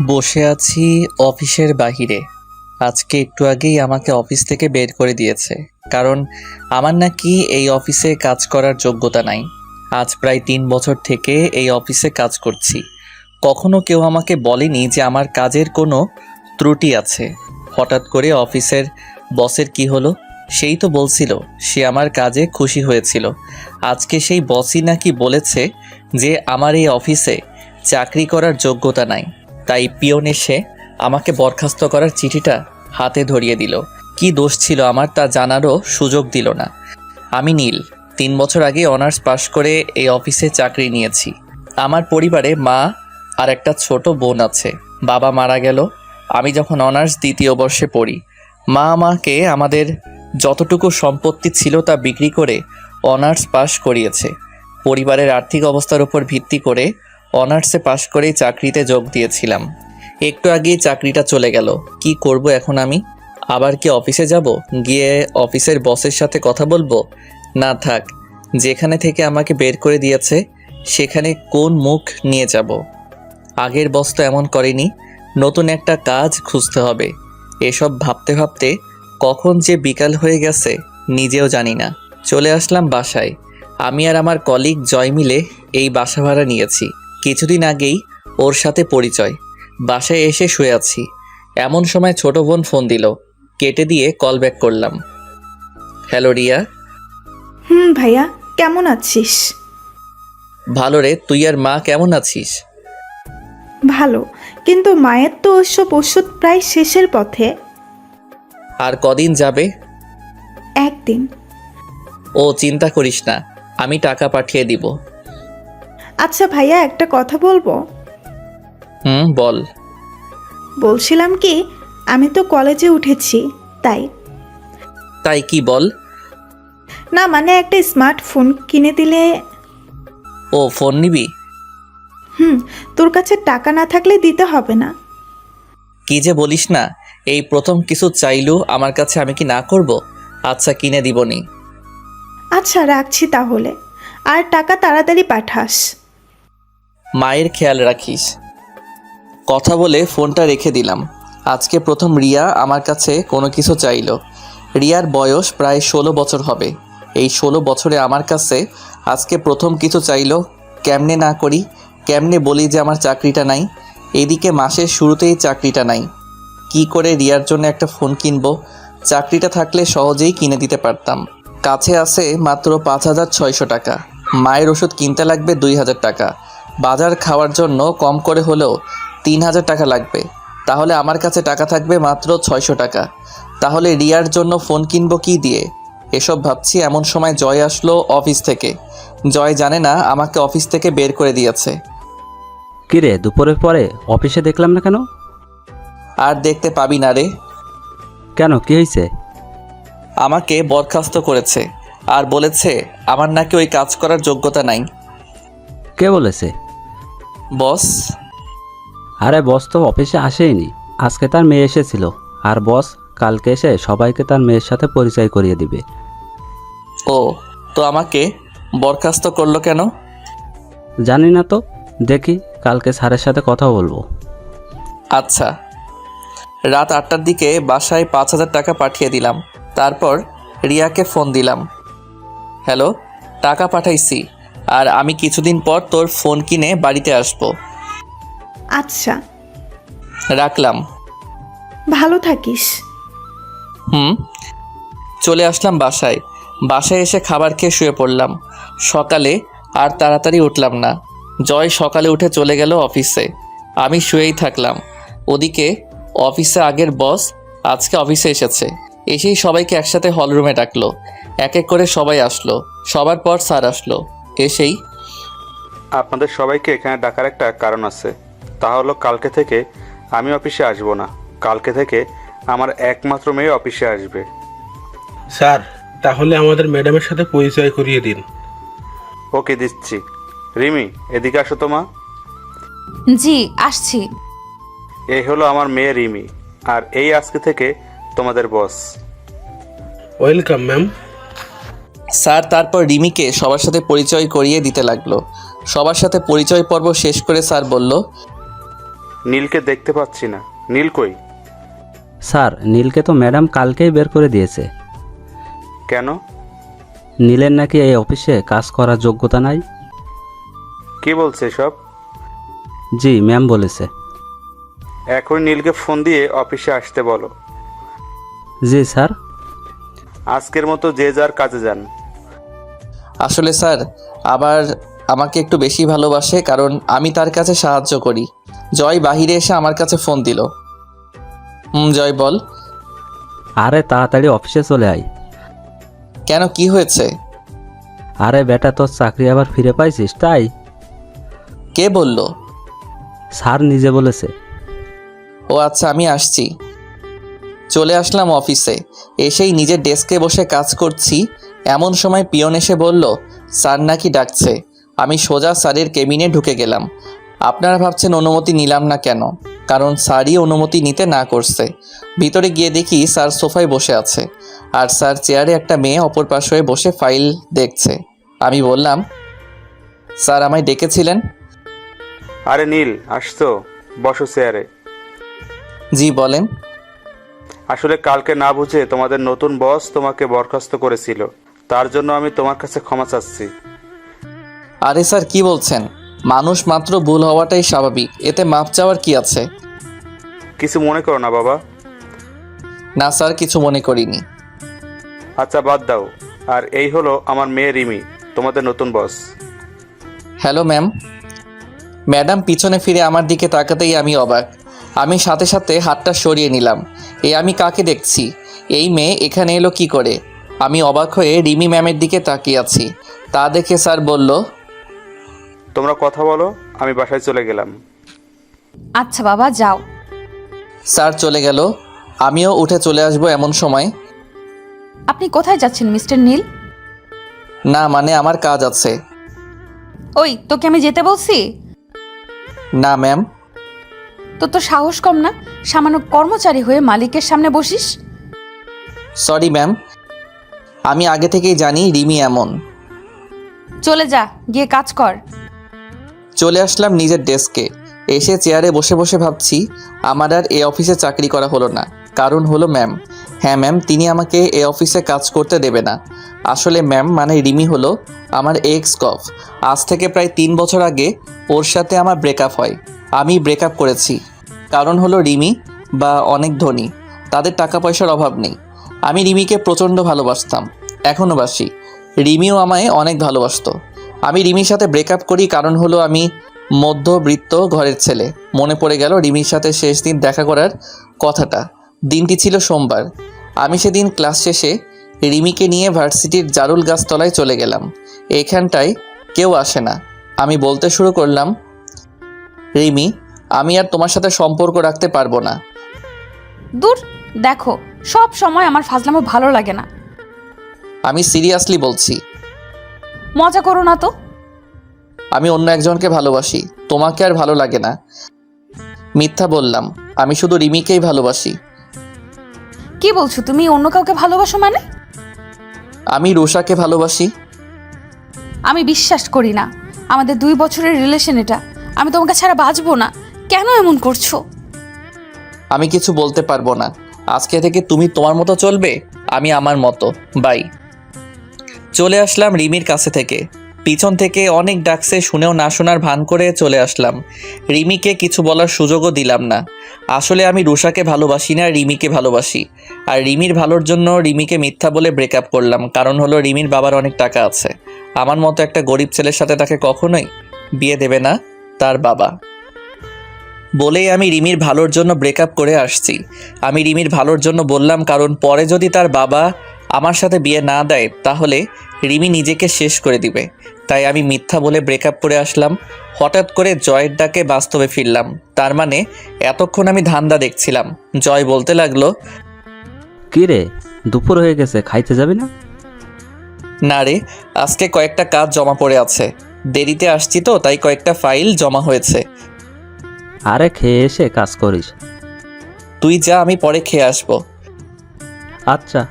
বসে আছি অফিসের বাহিরে। আজকে একটু আগেই আমাকে অফিস থেকে বের করে দিয়েছে, কারণ আমার নাকি এই অফিসে কাজ করার যোগ্যতা নাই। আজ প্রায় 3 বছর থেকে এই অফিসে কাজ করছি। কখনো কেউ আমাকে বলেনি যে আমার কাজের কোনো ত্রুটি আছে। হঠাৎ করে অফিসের বসের কি হলো, সেই তো বলছিল সে আমার কাজে খুশি হয়েছিল। আজকে সেই বসই নাকি বলেছে যে আমার এই অফিসে চাকরি করার যোগ্যতা নাই। তাই পিয়ন এসে আমাকে বরখাস্ত করার চিঠিটা হাতে ধরিয়ে দিল। কি দোষ ছিল আমার তা জানারও সুযোগ দিল না। আমি নীল, 3 বছর আগে অনার্স পাশ করে এই অফিসে চাকরি নিয়েছি। আমার পরিবারে মা আর একটা ছোট বোন আছে। বাবা মারা গেল আমি যখন অনার্স 2য় বর্ষে পড়ি। মা আমাকে আমাদের যতটুকু সম্পত্তি ছিল তা বিক্রি করে অনার্স পাশ করিয়েছে। পরিবারের আর্থিক অবস্থার উপর ভিত্তি করে অনার্সে পাশ করেই চাকরিতে যোগ দিয়েছিলাম। একটু আগেই চাকরিটা চলে গেল। কি করব এখন আমি? আবার কি অফিসে যাব, গিয়ে অফিসের বসের সাথে কথা বলবো? না থাক, যেখানে থেকে আমাকে বের করে দিয়েছে সেখানে কোন মুখ নিয়ে যাব? আগের বস তো এমন করেনি। নতুন একটা কাজ খুঁজতে হবে। এসব ভাবতে ভাবতে কখন যে বিকাল হয়ে গেছে নিজেও জানি না। চলে আসলাম বাসায়। আমি আর আমার কলিগ জয় মিলে এই বাসা ভাড়া নিয়েছি। কিছুদিন আগেই ওর সাথে পরিচয়। বাসায় এসে শুয়ে আছি, এমন সময় ছোট বোন ফোন দিল। কেটে দিয়ে কল ব্যাক করলাম। হ্যালো রিয়া। ভাইয়া, কেমন আছিস? ভালো রে, তুই আর মা কেমন আছিস? ভালো, কিন্তু মায়ের তো ওসব ওষুধ প্রায় শেষের পথে। আর কদিন যাবে? একদিন। ও চিন্তা করিস না, আমি টাকা পাঠিয়ে দিব। আচ্ছা ভাইয়া, একটা কথা বলবো? বল। বলছিলাম কি, আমি তো কলেজে উঠেছি, তাই। তাই কি বল? না মানে একটা স্মার্টফোন কিনে দিলে। ও ফোন নিবি? তোর কাছে টাকা না থাকলে দিতে হবে না। কি যে বলিস না, এই প্রথম কিছু চাইলু আমার কাছে, আমি কি না করব? আচ্ছা কিনে দিবনি। আচ্ছা রাখছি তাহলে, আর টাকা তাড়াতাড়ি পাঠাস। মায়ের খেয়াল রাখিস। কথা বলে ফোনটা রেখে দিলাম। আজকে প্রথম রিয়া আমার কাছে কোনো কিছু চাইলো। রিয়ার বয়স প্রায় 16 বছর হবে। এই 16 বছরে আমার কাছে আজকে প্রথম কিছু চাইলো। কেমনে না করি, কেমনে বলি যে আমার চাকরিটা নাই? এদিকে মাসের শুরুতেই চাকরিটা নাই। কি করে রিয়ার জন্য একটা ফোন কিনবো? চাকরিটা থাকলে সহজেই কিনে দিতে পারতাম। কাছে আছে মাত্র 5,600 টাকা। মায়ের ওষুধ কিনতে লাগবে 2,000 টাকা। বাজার খাওয়ার জন্য কম করে হলেও 3,000 টাকা লাগবে। তাহলে আমার কাছে টাকা থাকবে মাত্র 600 টাকা। তাহলে রিয়ার জন্য ফোন কিনবো কি দিয়ে? এসব ভাবছি এমন সময় জয় আসলো অফিস থেকে। জয় জানে না আমাকে অফিস থেকে বের করে দিয়েছে। কিরে, দুপুরের পরে অফিসে দেখলাম না কেন? আর দেখতে পাবি না রে। কেন, কি হয়েছে? আমাকে বরখাস্ত করেছে আর বলেছে আমার নাকি ওই কাজ করার যোগ্যতা নাই। কে বলেছে? বস। আরে বস তো অফিসে আসেইনি, আজকে তার মেয়ে এসেছিল। আর বস কালকে এসে সবাইকে তার মেয়ের সাথে পরিচয় করিয়ে দিবে। ও, তো আমাকে বরখাস্ত করলো কেন? জানি না তো, দেখি কালকে স্যারের সাথে কথা বলবো। আচ্ছা। রাত 8টার দিকে বাসায় 5,000 টাকা পাঠিয়ে দিলাম। তারপর রিয়াকে ফোন দিলাম। হ্যালো, টাকা পাঠাইছি, আর আমি কিছুদিন পর তোর ফোন কিনে বাড়িতে আসবো। আচ্ছা, রাখলাম। ভালো থাকিস। চলে আসলাম বাসায়। বাসায় এসে খাবার খেয়ে শুয়ে পড়লাম। সকালে আর তাড়াতাড়ি উঠলাম না। জয় সকালে উঠে চলে গেল অফিসে। আমি শুয়েই থাকলাম। ওদিকে অফিসে আগের বস আজকে অফিসে এসেছে। এসেই সবাইকে একসাথে হলরুমে ডাকলো। এক এক করে সবাই আসলো। সবার পর স্যার আসলো। এসেই আপনাদের সবাইকে এখানে ডাকার একটা কারণ আছে। তা হলো কালকে থেকে আমি অফিসে আসব না। কালকে থেকে আমার একমাত্র মেয়ে অফিসে আসবে। স্যার, তাহলে আমাদের ম্যাডামের সাথে পরিচয় করিয়ে দিন। ওকে, দিচ্ছি। রিমি, এদিকে আসো তো মা। জি আসছি। এই হলো আমার মেয়ে রিমি, আর এই আজকে থেকে তোমাদের বস। Welcome ma'am. স্যার তারপর রিমিকে সবার সাথে পরিচয় করিয়ে দিতে লাগলো। সবার সাথে পরিচয় পর্ব শেষ করে স্যার বলল, নীলকে দেখতে পাচ্ছি না। নীল কই? স্যার, নীলকে তো ম্যাডাম কালকেই বের করে দিয়েছে। কেন? নীলের নাকি এই অফিসে কাজ করার যোগ্যতা নাই। কে বলছে সব? জি, ম্যাম বলেছে। এখন নীলকে ফোন দিয়ে অফিসে আসতে বলো। জি স্যার। আজকের মতো যে যার কাজে যান। আসলে স্যার আবার আমাকে একটু বেশি ভালোবাসে, কারণ আমি তার কাছে সাহায্য করি। জয় বাহিরে এসে আমার কাছে ফোন দিল। জয় বল। আরে তাড়াতাড়ি অফিসে চলে আয়। কেন, কি হয়েছে? আরে বেটা, তোর চাকরি আবার ফিরে পাইছিস তাই। কে বলল? স্যার নিজে বলেছে। ও আচ্ছা, আমি আসছি। চলে আসলাম অফিসে। এসেই নিজের ডেস্কে বসে কাজ করছি, এমন সময় পিয়ন এসে বলল স্যার নাকি ডাকছে। আমি সোজা স্যারের কেবিনে ঢুকে গেলাম। আপনারা ভাবছেন অনুমতি নিলাম না কেন? কারণ স্যারই অনুমতি নিতে না করছে। ভিতরে গিয়ে দেখি স্যার সোফায় বসে আছে, আর স্যার চেয়ারে একটা মেয়ে অপর পাশে বসে ফাইল দেখছে। আমি বললাম, স্যার আমায় ডেকেছিলেন? আরে নীল, আসছো? বসো চেয়ারে। জি বলেন। আসলে কালকে না বুঝে তোমাদের নতুন বস তোমাকে বরখাস্ত করেছিল, তার জন্য আমি তোমার কাছে ক্ষমা চাচ্ছি। আরে স্যার কি বলছেন? মানুষ মাত্র ভুল হওয়াটাই স্বাভাবিক, এতে মাপ চাওয়ার কি আছে? কিছু মনে করো না বাবা। না স্যার, কিছু মনে করিনি। আচ্ছা বাদ দাও। আর এই হলো আমার মেয়ে রিমি, তোমাদের নতুন বস। Hello ma'am. ম্যাডাম পিছনে ফিরে আমার দিকে তাকাতেই আমি অবাক। আমি সাথে সাথে হাতটা সরিয়ে নিলাম। আমি কাকে দেখছি? এই মেয়ে এখানে এলো কি করে? আমি অবাক হয়ে রিমি ম্যামের দিকে তাকিয়ে আছি। তা দেখে স্যার বলল, তোমরা কথা বলো, আমি বাসায় চলে গেলাম। আচ্ছা বাবা, যাও। স্যার চলে গেল। আমিও উঠে চলে আসবো এমন সময়। আপনি কোথায় যাচ্ছেন মিস্টার নীল? না মানে আমার কাজ আছে। ওই, তোকে আমি যেতে বলছি? না ম্যাম। তোর তো সাহস কম না, সামান্য কর্মচারী হয়ে মালিকের সামনে বসিস। সরি ম্যাম, আমি আগে থেকেই জানি রিমি এমন। চলে যা, গিয়ে কাজ কর। চলে আসলাম নিজের ডেস্কে। এসে চেয়ারে বসে বসে ভাবছি আমার আর এ অফিসে চাকরি করা হলো না। কারণ হলো ম্যাম। হ্যাঁ ম্যাম, তিনি আমাকে এ অফিসে কাজ করতে দেবে না। আসলে ম্যাম মানে রিমি হলো আমার এক্স কফ। আজ থেকে প্রায় 3 বছর আগে ওর সাথে আমার ব্রেকআপ হয়। আমি ব্রেকআপ করেছি কারণ হলো রিমি বা অনেক ধনী, তাদের টাকা পয়সার অভাব নেই। আমি রিমিকে প্রচণ্ড ভালোবাসতাম, এখনও বাসি। রিমিও আমায় অনেক ভালোবাসতো। আমি রিমির সাথে ব্রেকআপ করি কারণ হলো আমি মধ্যবিত্ত ঘরের ছেলে। মনে পড়ে গেল রিমির সাথে শেষ দিন দেখা করার কথাটা। দিনটি ছিল সোমবার। আমি সেদিন ক্লাস শেষে রিমিকে নিয়ে ভার্সিটির জারুল গাছতলায় চলে গেলাম। এখানটায় কেউ আসে না। আমি বলতে শুরু করলাম, রিমি, আমি আর তোমার সাথে সম্পর্ক রাখতে পারবো না। দূর, দেখো, সব সময় আমার ফাজলামো ভালো লাগে না। আমি সিরিয়াসলি বলছি। মজা করো না তো। আমি অন্য একজনকে ভালোবাসি, তোমাকে আর ভালো লাগে না। মিথ্যা বললাম, আমি শুধু রিমিকেই ভালোবাসি। কি বলছো তুমি? অন্য কাউকে ভালোবাসো মানে? আমি রুষাকে ভালোবাসি। আমি বিশ্বাস করি না। আমাদের 2 বছরের রিলেশন এটা। আমি তোমাকে ছাড়া বাঁচবো না। কেন এমন করছো? আমি কিছু বলতে পারবো না। আজকে থেকে তুমি তোমার মতো চলবে, আমি আমার মতো। বাই। চলে আসলাম রিমির কাছে থেকে। পিছন থেকে অনেক ডাকছে, শুনেও না শোনার ভান করে চলে আসলাম। রিমিকে কিছু বলার সুযোগও দিলাম না। আসলে আমি রুষাকে ভালোবাসি না, রিমিকে ভালোবাসি। আর রিমির ভালোর জন্য রিমিকে মিথ্যা বলে ব্রেকআপ করলাম। কারণ হলো রিমির বাবার অনেক টাকা আছে। আমার মতো একটা গরিব ছেলের সাথে তাকে কখনোই বিয়ে দেবে না তার বাবা। বলেই আমি রিমির ভালোর জন্য ব্রেকআপ করে আসছি। আমি রিমির ভালোর জন্য বললাম, কারণ পরে যদি তার বাবা আমার সাথে বিয়ে না দেয় তাহলে রিমি নিজেকে শেষ করে দিবে। তাই আমি মিথ্যা বলে ব্রেকআপ করে আসলাম। হঠাৎ করে জয়ের ডাকে বাস্তবে ফিরলাম। তার মানে এতক্ষণ আমি ধান্দা দেখছিলাম। জয় বলতে লাগলো, কি রে, দুপুর হয়ে গেছে, খাইতে যাবি না? না রে, আজকে কয়েকটা কাজ জমা পড়ে আছে। দেরিতে আসছি তো, তাই কয়েকটা ফাইল জমা হয়েছে। আরে খেয়ে এসে কাজ করিস। তুই যা, আমি পরে খেয়ে আসবো। আচ্ছা।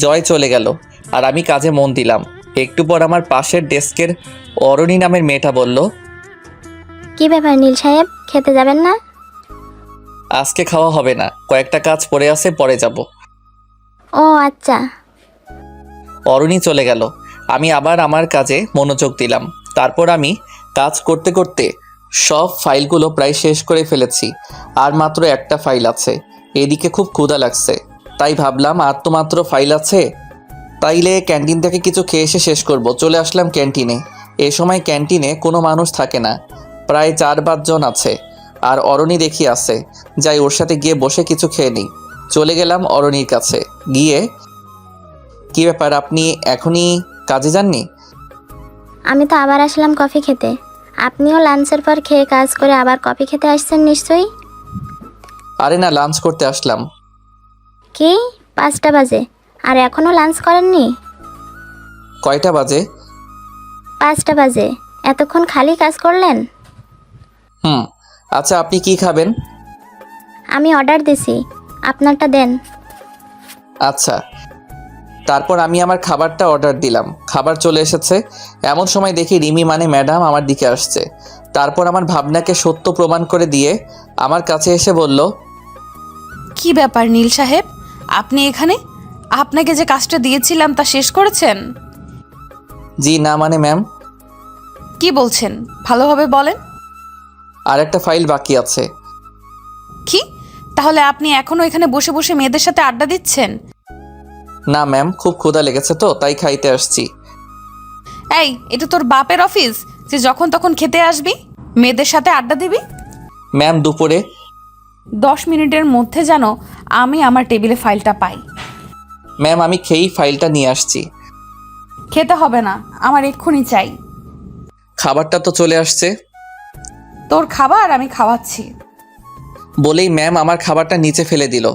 জয় চলে গেল আর আমি কাজে মন দিলাম। একটু পর আমার পাশের ডেস্কের অরণি নামের মেয়েটা বলল, কি ব্যাপার নীল সাহেব, খেতে যাবেন না? আজকে খাওয়া হবে না, কয়েকটা কাজ পড়ে আছে, পরে যাব। ও আচ্ছা। অরুণী চলে গেল। আমি আবার আমার কাজে মনোযোগ দিলাম। তারপর আমি কাজ করতে করতে সব ফাইলগুলো প্রায় শেষ করে ফেলেছি। আর মাত্র একটা ফাইল আছে। এদিকে খুব ক্ষুধা লাগছে, তাই ভাবলাম আর তো মাত্র ফাইল আছে, তাইলে ক্যান্টিন থেকে কিছু খেয়ে এসে শেষ করব। চলে আসলাম ক্যান্টিনে। এ সময় ক্যান্টিনে কোনো মানুষ থাকে না, প্রায় 4-5 জন আছে। আর অরণি দেখি আছে, যাই ওর সাথে গিয়ে বসে কিছু খেয়ে নিই। চলে গেলাম অরণির কাছে। গিয়ে, কি ব্যাপার, আপনি এখনই কাজে যাননি? আমি তো আবার আসলাম কফি খেতে। আপনিও লাঞ্চের পর খেয়ে কাজ করে আবার কফি খেতে আসছেন নিশ্চয়ই? আরে না, লাঞ্চ করতে আসলাম। কি 5টা বাজে আর এখনও লাঞ্চ করেননি? কয়টা বাজে? 5টা বাজে, এতক্ষণ খালি কাজ করলেন? আচ্ছা, আপনি কি খাবেন? আমি অর্ডার দিছি, আপনারটা দেন। আচ্ছা। তারপর আমি আমার খাবারটা অর্ডার দিলাম। খাবার চলে এসেছে। এমন সময় দেখি রিমি মানে ম্যাডাম আমার দিকে আসছে। তারপর আমার ভাবনাকে সত্য প্রমাণ করে দিয়ে আমার কাছে এসে বলল, কি ব্যাপার নীল সাহেব, আপনি এখানে? আপনাকে যে কাজটা দিয়েছিলাম তা শেষ করেছেন? জি না মানে ম্যাম, কি বলছেন, ভালোভাবে বলেন। আর একটা ফাইল বাকি আছে। কি? তাহলে আপনি এখনো এখানে বসে বসে মেয়েদের সাথে আড্ডা দিচ্ছেন? না ম্যাম, খুব ক্ষুধা লেগেছে তো তাই খাইতে আসছি। এই, এটা তোর বাপের অফিস যে যখন তখন খেতে আসবি, মেয়েদের সাথে আড্ডা দিবি? ম্যাম দুপুরে। 10 মিনিটের মধ্যে যেন আমি আমার টেবিলে ফাইলটা পাই। ম্যাম আমি খেয়েই ফাইলটা নিয়ে আসছি। খেতে হবে না, আমার এক্ষুনি চাই। খাবারটা তো চলে আসছে। তোর খাবার আমি খাওয়াচ্ছি। বলেই ম্যাম আমার খাবারটা নিচে ফেলে দিল।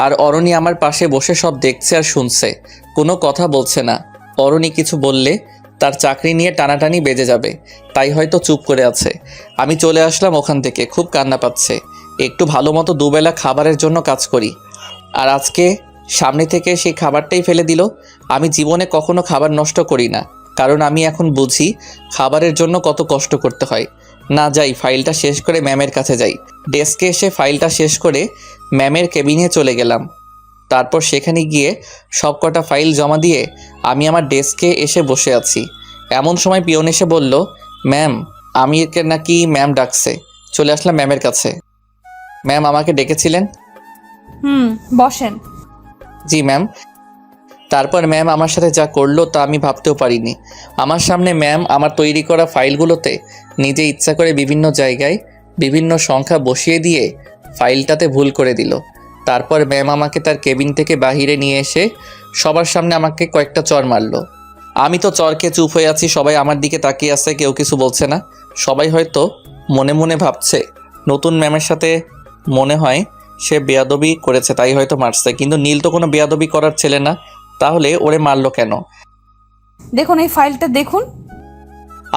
আর অরণি আমার পাশে বসে সব দেখছে আর শুনছে, কোনো কথা বলছে না। অরণি কিছু বললে তার চাকরি নিয়ে টানাটানি বেজে যাবে, তাই হয়তো চুপ করে আছে। আমি চলে আসলাম ওখান থেকে, খুব কান্না পাচ্ছে। একটু ভালো মতো দুবেলা খাবারের জন্য কাজ করি, আর আজকে সামনে থেকে সেই খাবারটাই ফেলে দিল। আমি জীবনে কখনো খাবার নষ্ট করি না, কারণ আমি এখন বুঝি খাবারের জন্য কত কষ্ট করতে হয়। না, যাই ফাইলটা শেষ করে ম্যামের কাছে যাই। ডেস্কে এসে ফাইলটা শেষ করে ম্যামের কেবিনে চলে গেলাম। তারপর সেখানে গিয়ে সব কটা ফাইল জমা দিয়ে আমি আমার ডেস্কে এসে বসে আছি। এমন সময় পিয়ন এসে বলল, ম্যাম আমি একে নাকি ম্যাম ডাকছে। চলে আসলাম ম্যামের কাছে। ম্যাম আমাকে ডেকেছিলেন? বসেন। জি ম্যাম। তারপর ম্যাম আমার সাথে যা করলো তা আমি ভাবতেও পারিনি। আমার সামনে ম্যাম আমার তৈরি করা ফাইলগুলোতে নিজে ইচ্ছা করে বিভিন্ন জায়গায় বিভিন্ন সংখ্যা বসিয়ে দিয়ে ফাইলটাতে ভুল করে দিল। তারপর ম্যাম আমাকে তার কেবিন থেকে বাহিরে নিয়ে এসে সবার সামনে আমাকে কয়েকটা চর মারলো। আমি তো চরকে চুপ হয়ে আছি, সবাই আমার দিকে তাকিয়ে আছে, কেউ কিছু বলছে না। সবাই হয়তো মনে মনে ভাবছে নতুন ম্যামের সাথে মনে হয় সে বেয়াদবি করেছে তাই হয়তো মারছে, কিন্তু নীল তো কোনো বেয়াদবি করার ছেলে না, তাহলে ওরে মারলো কেন? দেখুন এই ফাইলটা দেখুন।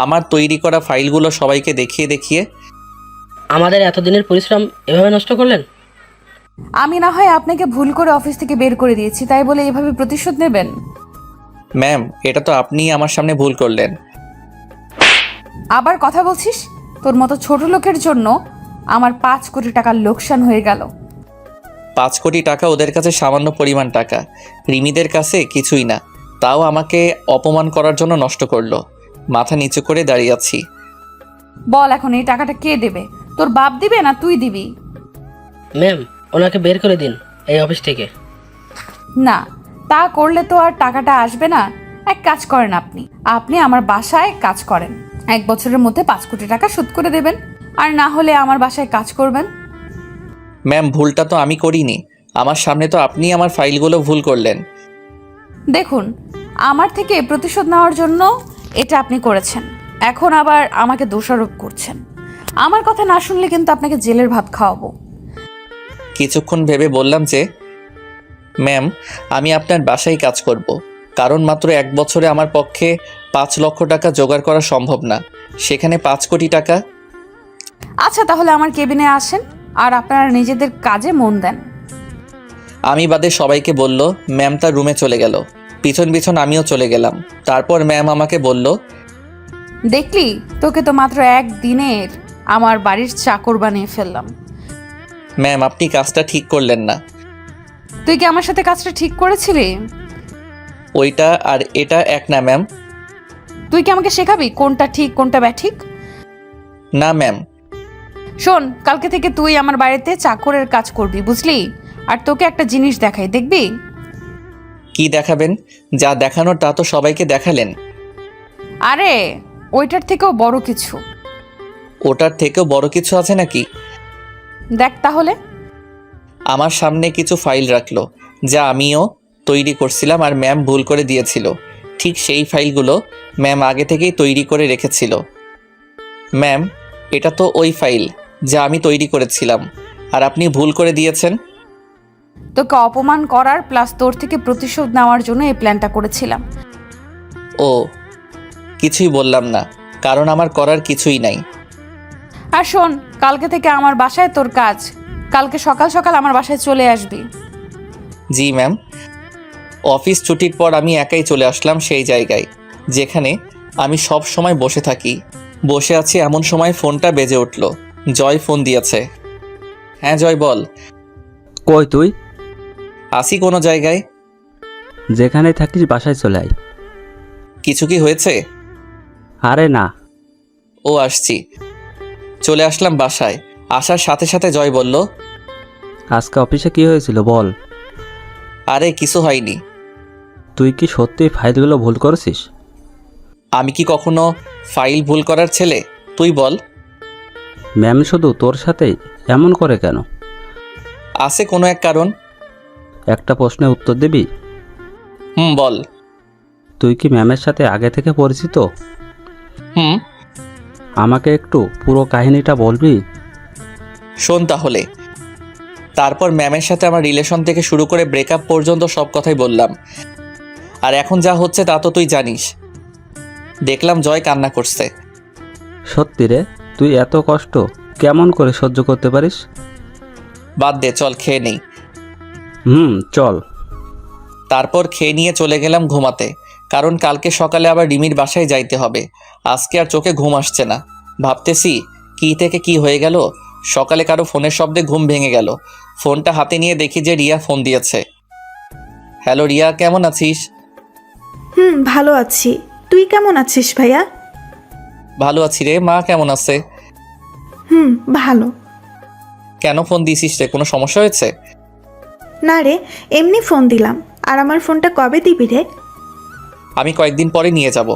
আমার তৈরি করা ফাইলগুলো সবাইকে দেখিয়ে দেখিয়ে, আমাদের এতদিনের পরিশ্রম এভাবে নষ্ট করলেন? আমি না হয় আপনাকে ভুল করে অফিস থেকে বের করে দিয়েছি, তাই বলে এভাবে প্রতিশোধ নেবেন? ম্যাম এটা তো আপনিই আমার সামনে ভুল করলেন। আবার কথা বলছিস? তোর মতো ছোট লোকের জন্য আমার 5 কোটি টাকার লোকসান হয়ে গেল। 5 কোটি টাকা ওদের কাছে সামান্য পরিমাণ টাকা, রিমিদের কাছে কিছুই না, তাও আমাকে অপমান করার জন্য নষ্ট করলো। মাথা নিচু করে দাঁড়িয়ে আছি। বল এখন এই টাকাটা কে দেবে? তোর বাপ দিবে না তুই দিবি? ম্যাম, ওনাকে বের করে দিন এই অফিস থেকে। না, তা করলে তো আর টাকাটা আসবে না। এক কাজ করেন, আপনি আমার বাসায় কাজ করেন, 1 বছরের মধ্যে 5 কোটি টাকা শোধ করে দেবেন, আর না হলে আমার বাসায় কাজ করবেন। ম্যাম ভুলটা তো আমি করিনি, আমার সামনে তো আপনিই আমার ফাইলগুলো ভুল করলেন। দেখুন, আমার থেকে প্রতিশোধ নেওয়ার জন্য এটা আপনি করেছেন, এখন আবার আমাকে দোষারোপ করছেন। আমার কথা না শুনলে কিন্তু আপনাকে জেলের ভাত খাওয়াবো। কিছুক্ষণ ভেবে বললাম যে, ম্যাম আমি আপনার বাসায় কাজ করব, কারণ মাত্র 1 বছরে আমার পক্ষে 5 লক্ষ টাকা জোগাড় করা সম্ভব না, সেখানে 5 কোটি টাকা। আচ্ছা তাহলে আমার কেবিনে আসেন আর আপনারা নিজেদের কাজে মন দেন। আমি বাদে সবাইকে বলল। ম্যাম তার রুমে চলে গেল, পিছন পিছন আমিও চলে গেলাম। তারপর ম্যাম আমাকে বলল, দেখলি, তোকে তো মাত্র 1 দিনের আমার বাড়ির চাকর বানিয়ে ফেললাম। ম্যাম, আপনি কাজটা ঠিক করলেন না। তুই কি আমার সাথে কাজটা ঠিক করেছিলি? ওইটা আর এটা এক না ম্যাম। তুই কি আমাকে শেখাবি কোনটা ঠিক কোনটা ব্যাঠিক? না ম্যাম। শোন, কালকে থেকে তুই আমার বাড়িতে চাকরের কাজ করবি, বুঝলি? আর তোকে একটা জিনিস দেখাই, দেখবি? কি দেখাবেন? যা দেখানোর তা তো সবাইকে দেখালেন। আরে ওইটার থেকেও বড় কিছু। ওটার থেকেও বড় কিছু আছে নাকি? দেখ তাহলে। আমার সামনে কিছু ফাইল রাখলো, যা আমিও তৈরি করছিলাম আর ম্যাম ভুল করে দিয়েছিল। ঠিক সেই ফাইলগুলো ম্যাম আগে থেকেই তৈরি করে রেখেছিল। ম্যাম, এটা তো ওই ফাইল যা আমি তৈরি করেছিলাম, আর আপনি ভুল করে দিয়েছেন। তোকে অপমান করার প্লাস তোর থেকে প্রতিশোধ নেওয়ার জন্য এই প্ল্যানটা করেছিলাম। ও, কিছুই বললাম না, কারণ আমার করার কিছুই নাই। আর শোন, কালকে থেকে আমার বাসায় তোর কাজ। কালকে সকাল সকাল আমার বাসায় চলে আসবি। জি ম্যাম। অফিস ছুটির পর আমি একাই চলে আসলাম সেই জায়গায় যেখানে আমি সব সময় বসে থাকি। বসে আছি এমন সময় ফোনটা বেজে উঠল। জয় ফোন দিয়েছে। হ্যাঁ জয়, বল। কই তুই? আসি কোনো জায়গায়। যেখানে থাকিস বাসায় চলে আয়। কিছু কি হয়েছে? আরে না। ও, আসছি। চলে আসলাম বাসায়। আসার সাথে সাথে জয় বলল, আজকে অফিসে কি হয়েছিল বল। আরে কিছু হয়নি। তুই কি সত্যি ফাইলগুলো ভুল করেছিস? আমি কি কখনো ফাইল ভুল করার ছেলে? তুই বল। ম্যাম শুধু তোর সাথেই এমন করে কেন? আছে কোনো এক কারণ। একটা প্রশ্নের উত্তর দিবি? বল। তুই কি ম্যামের সাথে আগে থেকে পরিচিত? হুম। আমাকে একটু পুরো কাহিনীটা বলবি? শোন তাহলে। তারপর ম্যামের সাথে আমার রিলেশন থেকে শুরু করে ব্রেকআপ পর্যন্ত সব কথাই বললাম। আর এখন যা হচ্ছে তা তো তুই জানিস। দেখলাম জয় কান্না করছে। সত্যি রে, তুই এত কষ্ট কেমন করে সহ্য করতে পারিস? বাদ দে, চল খেয়ে নেই। চল। তারপর খেয়ে নিয়ে চলে গেলাম ঘুমাতে, কারণ কালকে সকালে আবার রিমির বাসায় যাইতে হবে। আজকে আর চোখে ঘুম আসছে না। ভাবতেছি কি থেকে কি হয়ে গেল। সকালে কারো ফোনের শব্দে ঘুম ভেঙে গেল। ফোনটা হাতে নিয়ে দেখি যে রিয়া ফোন দিয়েছে। হ্যালো রিয়া, কেমন আছিস? ভালো আছি। তুই কেমন আছিস ভাইয়া? ভালো আছি রে। মা কেমন আছে? ভালো। কেন ফোন দিছিস রে? কোনো সমস্যা হয়েছে? না রে, এমনি ফোন দিলাম। আর আমার ফোনটা কবে দিবি রে? আমি কয়েকদিন পরে নিয়ে যাব।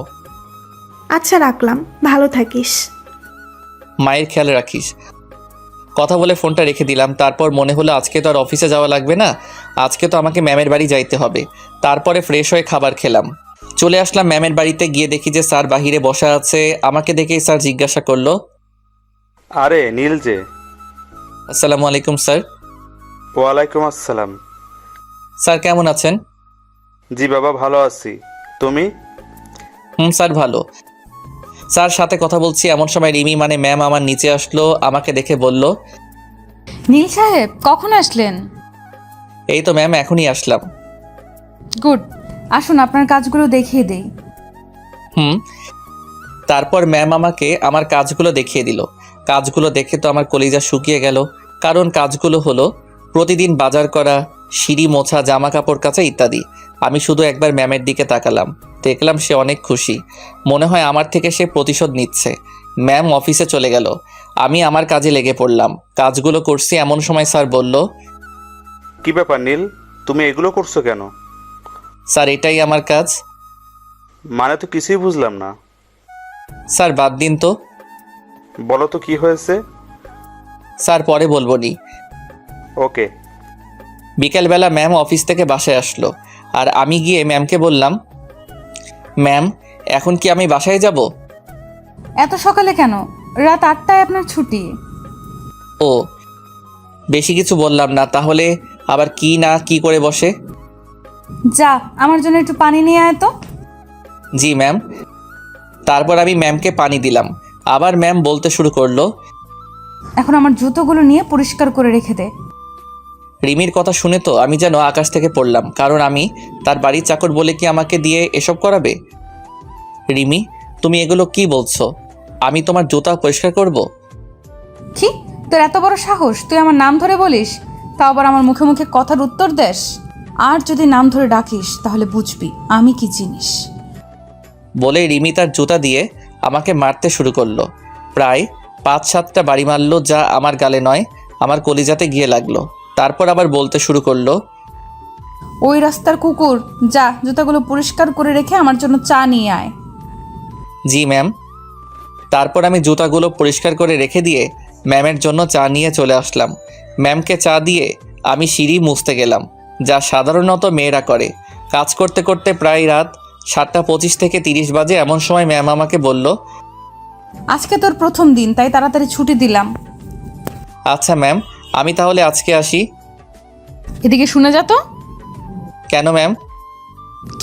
আচ্ছা, রাখলাম। ভালো থাকিস। মায়ের খেয়াল রাখিস। কথা বলে ফোনটা রেখে দিলাম। তারপর মনে হলো আজকে তো আর অফিসে যাওয়া লাগবে না, আজকে তো আমাকে ম্যামের বাড়ি যাইতে হবে। তারপরে ফ্রেশ হয়ে খাবার খেলাম। চলে আসলাম ম্যামের বাড়িতে। গিয়ে দেখি যে স্যার বাহিরে বসা আছে। আমাকে দেখেই স্যার জিজ্ঞাসা করলো, আরে নীল যে। আসসালামু আলাইকুম স্যার। ওয়ালাইকুম আসসালাম। স্যার কেমন আছেন? জি বাবা, ভালো আছি। তুমি? স্যার ভালো। স্যার সাথে কথা বলছি এমন সময় রিমি মানে ম্যাম আমার নিচে আসলো। আমাকে দেখে বলল, নীল সাহেব কখন আসলেন? এই তো ম্যাম, এখনই আসলাম। গুড, আসুন আপনার কাজগুলো দেখিয়ে দেই। তারপর ম্যাম আমাকে আমার কাজগুলো দেখিয়ে দিল। কাজগুলো দেখে তো আমার কলিজা শুকিয়ে গেল। কারণ কাজগুলো হলো প্রতিদিন বাজার করা, সিঁড়ি মোছা, জামা কাপড় কাচা ইত্যাদি। আমি শুধু একবার ম্যামের দিকে তাকালাম। দেখলাম সে অনেক খুশি। মনে হয় আমার থেকে সে প্রতিশোধ নিচ্ছে। ম্যাম অফিসে চলে গেল। আমি আমার কাজে লেগে পড়লাম। কাজগুলো করছি এমন সময় স্যার বলল, কি ব্যাপার নীল, তুমি এগুলো করছো কেন? স্যার এটাই আমার কাজ। মানে তো কিছুই বুঝলাম না। স্যার বাদ দিন তো। বলো তো কি হয়েছে। স্যার পরে বলবো নি। ওকে। বিকেলবেলা ম্যাম অফিস থেকে বাসায় আসলো। আর আমি গিয়ে ম্যামকে বললাম, ম্যাম এখন কি আমি বাসায় যাব? এত সকালে কেন? রাত 8টায় আপনার ছুটি। ও, বেশি কিছু বললাম না। তাহলে আবার কি না কি করে বসে। যা, আমার জন্য একটু পানি নিয়ে আয় তো। জি ম্যাম। তারপর আমি ম্যামকে পানি দিলাম। আবার ম্যাম বলতে শুরু করলো, এখন আমার জুতোগুলো নিয়ে পরিষ্কার করে রেখে দে। রিমির কথা শুনে তো আমি যেন আকাশ থেকে পড়লাম। কারণ আমি তার বাড়ির চাকর বলে কি আমাকে দিয়ে এসব করাবে? রিমি, তুমি এগুলো কি বলছো? আমি তোমার জুতা পরিষ্কার করব? কি, তোর এত বড় সাহস, তুই আমার নাম ধরে বলিস, তাও আবার আমার মুখে মুখে কথার উত্তর দেস? আর যদি নাম ধরে ডাকিস তাহলে বুঝবি আমি কি জিনিস। বলে রিমি তার জুতা দিয়ে আমাকে মারতে শুরু করলো। প্রায় 5-7টা বাড়ি মারলো, যা আমার গালে নয় আমার কলিজাতে গিয়ে লাগলো। তারপর আবার বলতে শুরু করলো, ওই রাস্তার কুকুর, যা জুতাগুলো পরিষ্কার করে রেখে আমার জন্য চা নিয়ে আয়। জি ম্যাম। তারপর আমি জুতাগুলো পরিষ্কার করে রেখে দিয়ে ম্যামের জন্য চা নিয়ে চলে আসলাম। ম্যামকে চা দিয়ে আমি সিঁড়ি মুছতে গেলাম, যা সাধারণত মেয়েরা করে। কাজ করতে করতে প্রায় রাত 7:25 থেকে 30 বাজে। এমন সময় ম্যাম আমাকে বলল, আজকে তোর প্রথম দিন, তাই তাড়াতাড়ি ছুটি দিলাম। আচ্ছা ম্যাম, আমি তাহলে আজকে আসি। এদিকে শুনে যা তো। কেন ম্যাম?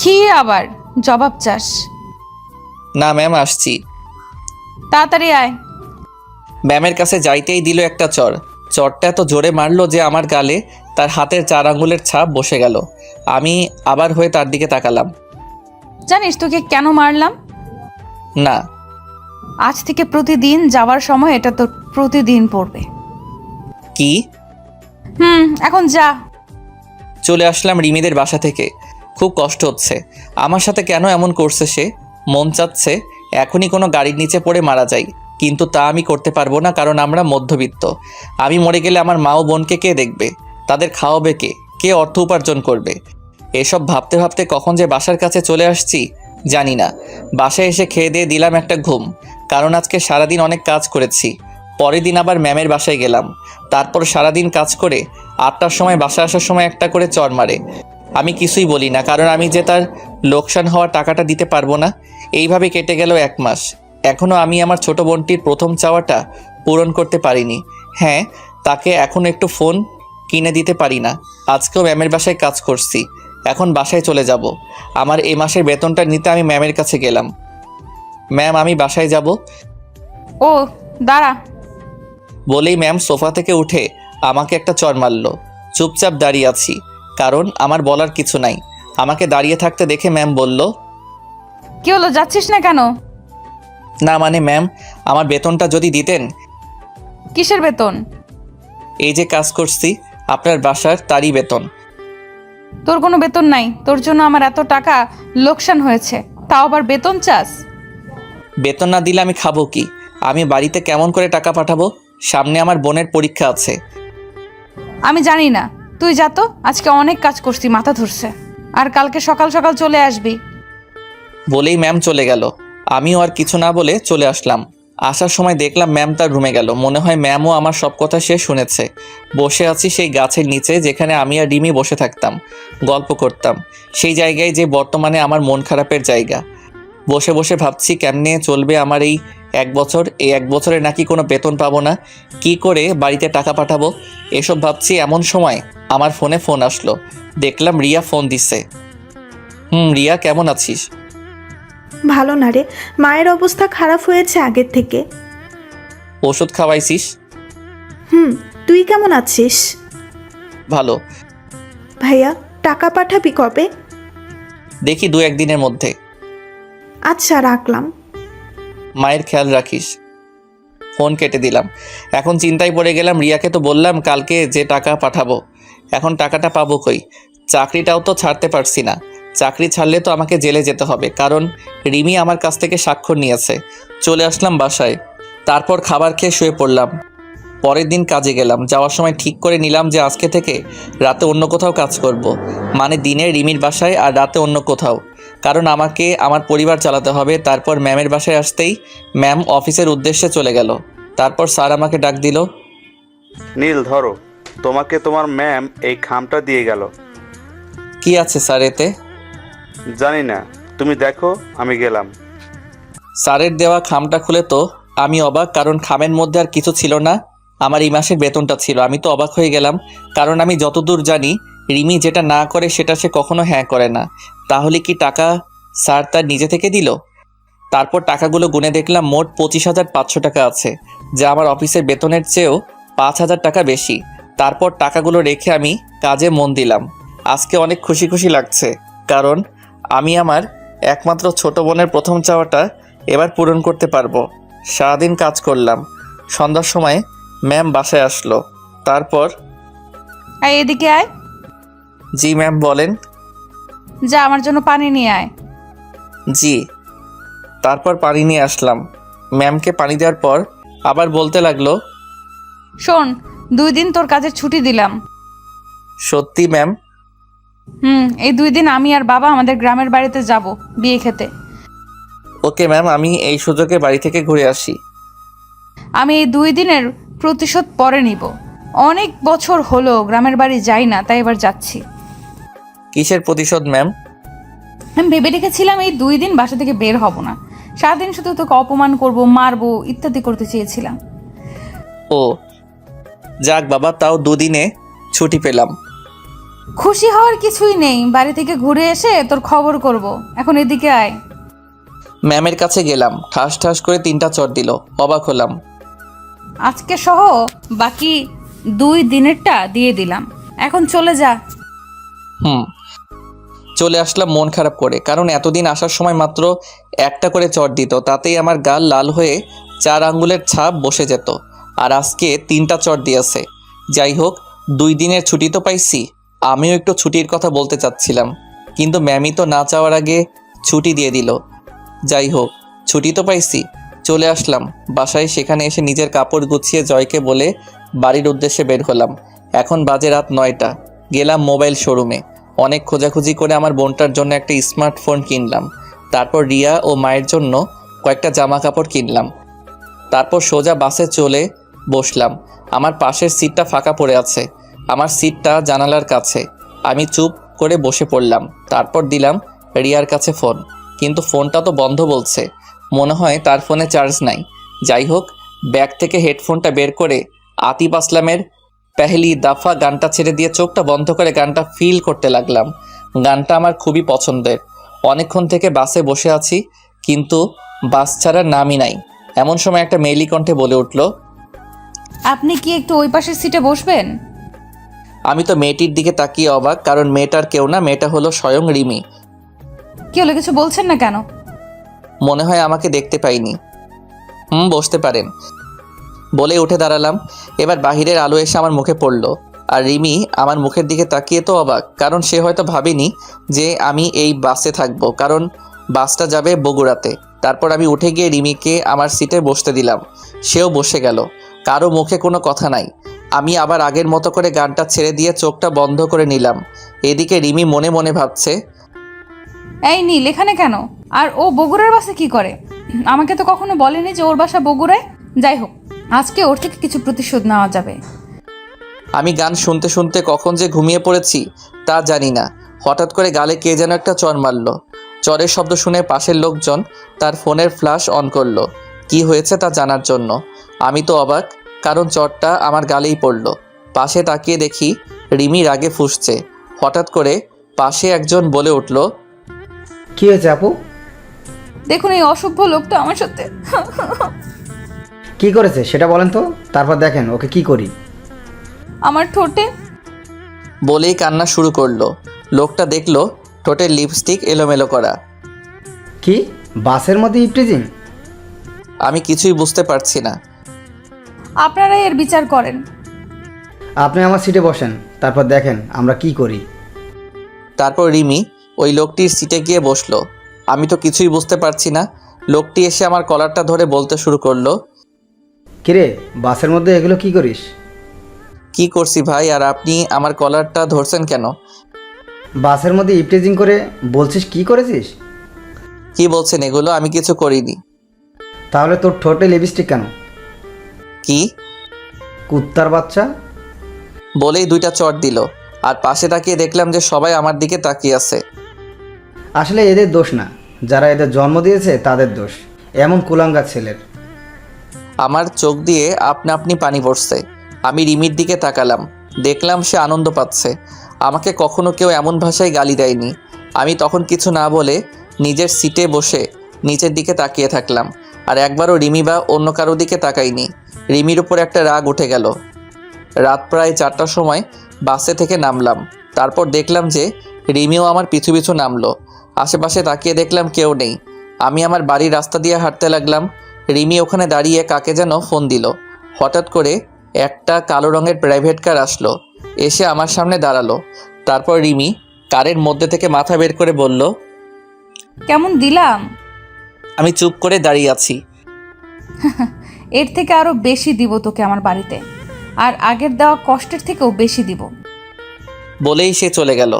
কি আবার জবাব চাস? না ম্যাম, আসছি। তাড়াতাড়ি আয়। ম্যামের কাছে যাইতেই দিল একটা চর। চরটা এত জোরে মারলো যে আমার গালে তার হাতের 4 আঙ্গুলের ছাপ বসে গেল। আমি আবার হয়ে তার দিকে তাকালাম। জানিস তোকে কেন মারলাম? না। আজ থেকে প্রতিদিন যাওয়ার সময় এটা তোর প্রতিদিন পড়বে। কি? এখন যা। চলে আসলাম রিমিদের বাসা থেকে। খুব কষ্ট হচ্ছে। আমার সাথে কেন এমন করছে সে? মন চাচ্ছে এখনই কোনো গাড়ির নিচে পড়ে মারা যাই, কিন্তু তা আমি করতে পারবো না, কারণ আমরা মধ্যবিত্ত। আমি মরে গেলে আমার মা ও বোনকে কে দেখবে? তাদের খাওয়াবে কে? কে অর্থ উপার্জন করবে? এসব ভাবতে ভাবতে কখন যে বাসার কাছে চলে আসছি জানি না। বাসায় এসে খেয়ে দিয়ে দিলাম একটা ঘুম, কারণ আজকে সারাদিন অনেক কাজ করেছি। পরের দিন আবার ম্যামের বাসায় গেলাম। তারপর সারাদিন কাজ করে 8টার সময় বাসা আসার সময় একটা করে চর মারে। আমি কিছুই বলি না, কারণ আমি যে তার লোকসান হওয়া টাকাটা দিতে পারবো না। এইভাবে কেটে গেল 1 মাস। এখনও আমি আমার ছোট বোনটির প্রথম চাওয়াটা পূরণ করতে পারিনি। হ্যাঁ, তাকে এখন একটু ফোন কিনে দিতে পারি না। আজকেও ম্যামের বাসায় কাজ করছি, এখন বাসায় চলে যাব। আমার এই মাসের বেতনটা নিতে আমি ম্যামের কাছে গেলাম। ম্যাম, আমি বাসায় যাব। ও দাঁড়া। বলেই ম্যাম সোফা থেকে উঠে আমাকে একটা চর মারল। চুপচাপ দাঁড়িয়ে আছি, কারণ আমার বলার কিছু নাই। আমাকে দাঁড়িয়ে থাকতে দেখে ম্যাম বলল, কি হলো, যাচ্ছিস না কেন? না মানে ম্যাম, আমার বেতনটা যদি দিতেন। কিসের বেতন? এই যে কাজ করছি আপনার বাসার, তারই বেতন। তোর কোনো বেতন নাই, তোর জন্য আমার এত টাকা লোকসান হয়েছে, তাও আবার বেতন চাস? বেতন না দিলে আমি খাবো কি? আমি বাড়িতে কেমন করে টাকা পাঠাবো? সামনে আমার বোনের পরীক্ষা আছে। আমি জানি না, তুই যা তো। আজকে অনেক কাজ করছি, মাথা ধরছে। আর কালকে সকাল সকাল চলে আসবি। বলেই ম্যাম চলে গেল। আমিও আর কিছু না বলে চলে আসলাম। আসার সময় দেখলাম ম্যাম তার রুমে গেল। মনে হয় ম্যামও আমার সব কথা সে শুনেছে। বসে আছি সেই গাছের নিচে, যেখানে আমি আর রিমি বসে থাকতাম, গল্প করতাম। সেই জায়গায় যে বর্তমানে আমার মন খারাপের জায়গা। বসে বসে ভাবছি কেমনে চলবে আমার এই 1 বছর। এই 1 বছরে নাকি কোনো বেতন পাবো না, কি করে বাড়িতে টাকা পাঠাবো এসব ভাবছি। এমন সময় আমার ফোনে ফোন আসলো। দেখলাম রিয়া ফোন দিছে। রিয়া, কেমন আছিস? ভালো না রে, মায়ের অবস্থা খারাপ হয়েছে আগের থেকে। ওষুধ খাওয়াইছিস? তুই কেমন আছিস? ভালো। ভাইয়া, টাকা পাঠাবি কবে? দেখি 2-1 দিনের মধ্যে। আচ্ছা, রাখলাম। মায়ের খেয়াল রাখিস। ফোন কেটে দিলাম। এখন চিন্তায় পড়ে গেলাম। রিয়াকে তো বললাম কালকে যে টাকা পাঠাবো, এখন টাকাটা পাবো কই? চাকরিটাও তো ছাড়তে পারছি না। চাকরি ছাড়লে তো আমাকে জেলে যেতে হবে, কারণ রিমি আমার কাছ থেকে স্বাক্ষর নিয়েছে। চলে আসলাম বাসায়। তারপর খাবার খেয়ে শুয়ে পড়লাম। পরের দিন কাজে গেলাম। যাওয়ার সময় ঠিক করে নিলাম যে আজকে থেকে রাতে অন্য কোথাও কাজ করব। মানে দিনে রিমির বাসায় আর রাতে অন্য কোথাও, কারণ আমাকে আমার পরিবার চালাতে হবে। তারপর ম্যামের বাসায় আসতেই ম্যাম অফিসের উদ্দেশ্যে চলে গেল। তারপর স্যার আমাকে ডাক দিল। নীল, ধরো, তোমাকে তোমার ম্যাম এই খামটা দিয়ে গেল। কি আছে স্যার এতে? জানি না, তুমি দেখো, আমি গেলাম। স্যারের দেওয়া খামটা খুলে তো আমি অবাক, কারণ খামের মধ্যে আর কিছু ছিল না, আমার এই মাসের বেতনটা ছিল। আমি তো অবাক হয়ে গেলাম, কারণ আমি যতদূর জানি রিমি যেটা না করে সেটা সে কখনো হ্যাঁ করে না। তাহলে কি টাকা স্যার তার নিজে থেকে দিল? তারপর টাকাগুলো গুনে দেখলাম মোট 25,500 টাকা আছে, যা আমার অফিসের বেতনের চেয়েও 5,000 টাকা বেশি। তারপর টাকাগুলো রেখে আমি কাজে মন দিলাম। আজকে অনেক খুশি খুশি লাগছে, কারণ আমি আমার একমাত্র ছোট বোনের প্রথম চাওয়াটা এবার পূরণ করতে পারবো। সারাদিন কাজ করলাম। সন্ধ্যার সময় ম্যাম বাসায় আসলো। তারপর এই এদিকে আয়। জি ম্যাম বলেন। যা আমার জন্য পানি নিয়ে আয়। জি। তারপর পানি নিয়ে আসলাম। ম্যামকে পানি দেওয়ার পর আবার বলতে লাগলো, শোন, 2 দিন তোর কাজের ছুটি দিলাম। সত্যি ম্যাম? এই 2 দিন আমি আর বাবা আমাদের গ্রামের বাড়িতে যাব বিয়ে খেতে। ওকে ম্যাম, আমি এই সুযোগে বাড়ি থেকে ঘুরে আসি। আমি এই 2 দিনের প্রতিশোধ পরে নিব। অনেক বছর হলো গ্রামের বাড়ি যাই না, তাই এবার যাচ্ছি। কিসের প্রতিশোধ ম্যাম? আমি ভেবে রেখেছিলাম এই 2 দিন বাসা থেকে বের হব না, সারাদিন শুধু তোকে অপমান করব, মারবো, ইত্যাদি করতে চেয়েছিলাম। ও যাক বাবা, তাও 2 দিনে ছুটি পেলাম। খুশি হওয়ার কিছুই নেই, বাড়ি থেকে ঘুরে এসে তোর খবর করব। এখন এদিকে আয়। ম্যামের কাছে গেলাম, ঠাস ঠাস করে 3টা চড় দিল। অবাক হলাম। আজকে সহ বাকি 2 দিনেরটা দিয়ে দিলাম, এখন চলে যা। চলে আসলাম মন খারাপ করে, কারণ এতদিন আসার সময় মাত্র একটা করে চড় দিত, তাতেই আমার গাল লাল হয়ে 4 আঙ্গুলের ছাপ বসে যেত। আর আজকে 3টা চড় দিয়েছে। যাই হোক, 2 দিনের ছুটি তো পাইছি। আমিও একটু ছুটির কথা বলতে চাচ্ছিলাম, কিন্তু ম্যামই তো না চাওয়ার আগে ছুটি দিয়ে দিল। যাই হোক, ছুটি তো পাইছি। চলে আসলাম বাসায়। সেখানে এসে নিজের কাপড় গুছিয়ে জয়কে বলে বাড়ির উদ্দেশ্যে বের হলাম। এখন বাজে রাত 9টা। গেলাম মোবাইল শোরুমে। অনেক খোঁজাখুঁজি করে আমার বোনটার জন্য একটা স্মার্টফোন কিনলাম। তারপর রিয়া ও মায়ের জন্য কয়েকটা জামা কাপড় কিনলাম। তারপর সোজা বাসে চলে বসলাম। আমার পাশের সিটটা ফাঁকা পড়ে আছে। আমার সিটটা জানালার কাছে। আমি চুপ করে বসে পড়লাম। তারপর দিলাম রিয়ার কাছে ফোন, কিন্তু ফোনটা তো বন্ধ বলছে। মনে হয় তার ফোনে চার্জ নাই। যাই হোক, ব্যাগ থেকে হেডফোনটা বের করে আতিফ আসলামের পেহলি দাফা গানটা ছেড়ে দিয়ে চোখটা বন্ধ করে গানটা ফিল করতে লাগলাম। গানটা আমার খুবই পছন্দের। অনেকক্ষণ থেকে বাসে বসে আছি, কিন্তু বাস ছাড়ার নামই নাই। এমন সময় একটা মেয়েলি কণ্ঠে বলে উঠল, আপনি কি একটু ওই পাশের সিটে বসবেন? আমি তো মেয়েটির দিকে তাকিয়ে অবাক, কারণ মেয়েটার কেউ না, মেয়েটা হলো স্বয়ং রিমি। কি হলো, কিছু বলছেন না কেন? মনে হয় আমাকে দেখতে পাইনি। বসতে পারেন বলে উঠে দাঁড়ালাম। এবার বাহিরের আলো এসে আমার মুখে পড়ল, আর রিমি আমার মুখের দিকে তাকিয়ে তো অবাক, কারণ সে হয়তো ভাবেনি যে আমি এই বাসে থাকবো, কারণ বাসটা যাবে বগুড়াতে। তারপর আমি উঠে গিয়ে রিমিকে আমার সিটে বসতে দিলাম। সেও বসে গেল। কারো মুখে কোনো কথা নাই। আমি আবার আগের মতো করে গানটা ছেড়ে দিয়ে চোখটা বন্ধ করে নিলাম। এদিকে রিমি মনে মনে ভাবছে, এই নীল এখানে কেন? আর ও বগুড়ার বাসে কি করে? আমাকে তো কখনো বলেনি যে ওর বাসা বগুড়ায়। যাই হোক, আজকে ওর থেকে কিছু প্রতিশোধ নেওয়া যাবে। আমি গান শুনতে শুনতে কখন যে ঘুমিয়ে পড়েছি তা জানি না। হঠাৎ করে গালে কে যেন একটা চড় মারল। চড়ের শব্দ শুনে পাশের লোকজন তার ফোনের ফ্ল্যাশ অন করলো কি হয়েছে তা জানার জন্য। আমি তো অবাক, কারণ চড়টা আমার গালেই পড়ল। পাশে তাকিয়ে দেখি রিমি রাগে ফুঁসছে। হঠাৎ করে পাশে একজন বলে উঠল, কি হয়েছে আপু? দেখুন, এই অসভ্য লোকটা আমার সাথে। কি করেছে সেটা বলেন তো, তারপর দেখেন ওকে কি করি। আমার ঠোঁটে। বলেই কান্না শুরু করলো। লোকটা দেখলো ঠোঁটের লিপস্টিক এলোমেলো করা। কি বাসের মধ্যে ইপটিজিং? আমি কিছুই বুঝতে পারছি না। আপনারাই এর বিচার করেন। আপনি আমার সিটে বসেন, তারপর দেখেন আমরা কি করি। তারপর রিমি ওই লোকটির সিটে গিয়ে বসলো। আমি তো কিছুই বুঝতে পারছি না। লোকটি এসে আমার কলারটা ধরে বলতে শুরু করলো, কিরে বাসের মধ্যে এগুলো কি করিস? কি করছি ভাই, আর আপনি আমার কলারটা ধরছেন কেন? বাসের মধ্যে ইপটিজিং করে বলছিস কি করেছিস? কি বলছেন এগুলো? আমি কিছু করিনি। তাহলে তোর ঠোঁটে লিপস্টিক কেন? কি? কুত্তার বাচ্চা। বলেই 2টা চড় দিল। আর পাশে তাকিয়ে দেখলাম যে সবাই আমার দিকে তাকিয়ে আছে। আসলে এদের দোষ না, যারা এদের জন্ম দিয়েছে তাদের দোষ, এমন কুলাঙ্গার ছেলের। আমার চোখ দিয়ে আপনা আপনি পানি পড়ছে। আমি রিমির দিকে তাকালাম, দেখলাম সে আনন্দ পাচ্ছে। আমাকে কখনো কেউ এমন ভাষায় গালি দেয়নি। আমি তখন কিছু না বলে নিজের সিটে বসে নিচের দিকে তাকিয়ে থাকলাম, আর একবারও রিমি বা অন্য কারো দিকে তাকাইনি। রিমির উপর একটা রাগ উঠে গেল। রাত প্রায় 4টার সময় বাসে থেকে নামলাম। তারপর দেখলাম যে রিমিও আমার পিছু পিছু নামলো। আশেপাশে তাকিয়ে দেখলাম কেউ নেই। আমি আমার বাড়ির রাস্তা দিয়ে হাঁটতে লাগলাম। রিমি ওখানে দাঁড়িয়ে কাকে যেন ফোন দিল। হঠাৎ করে একটা কালো রঙের প্রাইভেট কার আসলো, এসে আমার সামনে দাঁড়ালো। তারপর রিমি কারের মধ্যে থেকে মাথা বের করে বলল, কেমন দিলাম? আমি চুপ করে দাঁড়িয়ে আছি। এর থেকে আরো বেশি দিব তোকে আমার বাড়িতে, আর আগের দেওয়া কষ্টের থেকেও বেশি দিব। বলেই সে চলে গেল।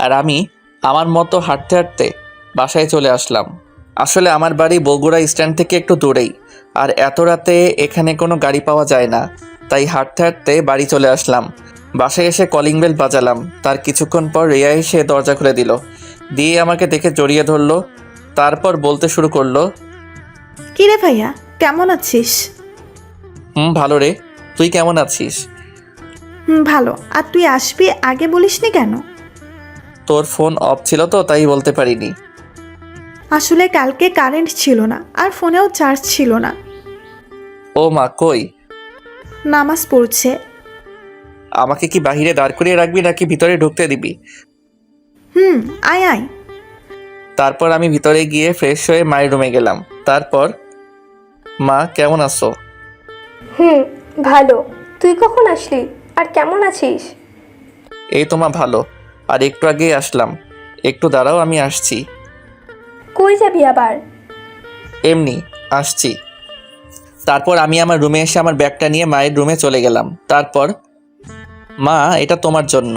আর আমি আমার মতো হাঁটতে হাঁটতে বাসায় চলে আসলাম। আসলে আমার বাড়ি বগুড়া স্ট্যান্ড থেকে একটু দূরেই, আর এত রাতে এখানে কোনো গাড়ি পাওয়া যায় না, তাই হাঁটতে হাঁটতে বাড়ি চলে আসলাম। বাসায় এসে কলিং বেল বাজালাম। তার কিছুক্ষণ পর রিয়া এসে দরজা খুলে দিল, দিয়ে আমাকে দেখে জড়িয়ে ধরলো। তারপর বলতে শুরু করলো, কিরে ভাইয়া, কেমন আছিস? ভালো রে, তুই কেমন আছিস? ভালো। আর তুই আসবি আগে বলিসনি কেন? তোর ফোন অফ ছিল তো তাই বলতে পারিনি। আসলে কালকে কারেন্ট ছিল না, আর ফোনেও চার্জ ছিল না। ও মা, কই? নামাজ পড়ছে। আমাকে কি বাহিরে দাঁড় করিয়ে রাখবি নাকি ভিতরে ঢুকতে দিবি? আয় আয়। তারপর আমি ভিতরে গিয়ে ফ্রেশ হয়ে মায়ের রুমে গেলাম। তারপর, মা কেমন আছো? ভালো। তুই কখন আসলি আর কেমন আছিস? এই তো মা, ভালো। আর একটু আগেই আসলাম। একটু দাঁড়াও, আমি আসছি। কই যাবি আবার? এমনি আসছি। তারপর আমি আমার রুমে এসে আমার ব্যাগটা নিয়ে মায়ের রুমে চলে গেলাম। তারপর, মা এটা তোমার জন্য।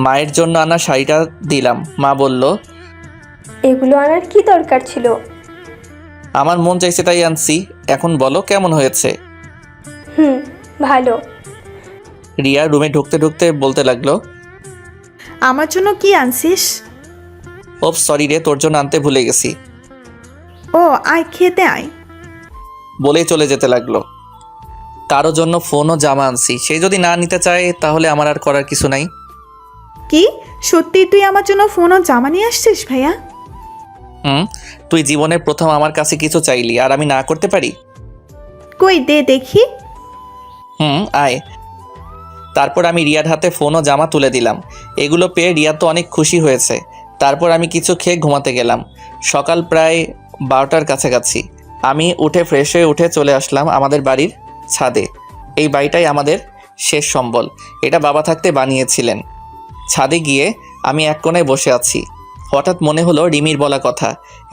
মায়ের জন্য আনা শাড়িটা দিলাম। মা বলল, এগুলো আনার কি দরকার ছিল? আমার মন চাইছে তাই আনছি। এখন বলো কেমন হয়েছে? ভালো। রিয়া রুমে ঢুকতে ঢুকতে বলতে লাগলো, আমার জন্য কি আনছিস? ও সরি রে, তোর জন্য আনতে ভুলে গেছি। ও আয়, খেতে আয়। বলেই চলে যেতে লাগলো। কারো জন্য ফোন ও জামা আনছি, সে যদি না নিতে চায় তাহলে আমার আর করার কিছু নাই। কি সত্যি তুই আমার জন্য ফোন ও জামা নিয়ে আসছিস ভাইয়া? তুই জীবনের প্রথম আমার কাছে কিছু চাইলি আর আমি না করতে পারি? কই দে দেখি। আয়। তারপর আমি রিয়ার হাতে ফোন ও জামা তুলে দিলাম। এগুলো পেয়ে রিয়া তো অনেক খুশি হয়েছে। তারপর আমি কিছু খেয়ে ঘুমাতে গেলাম। সকাল প্রায় 12টার কাছাকাছি। আমি উঠে ফ্রেশ হয়ে উঠে চলে আসলাম আমাদের বাড়ির ছাদে। এই বাড়িটাই আমাদের শেষ সম্বল। এটা বাবা থাকতে বানিয়েছিলেন। ছাদে গিয়ে আমি এক কোণায় বসে আছি। হঠাৎ মনে হলো রিমির বলা কথা,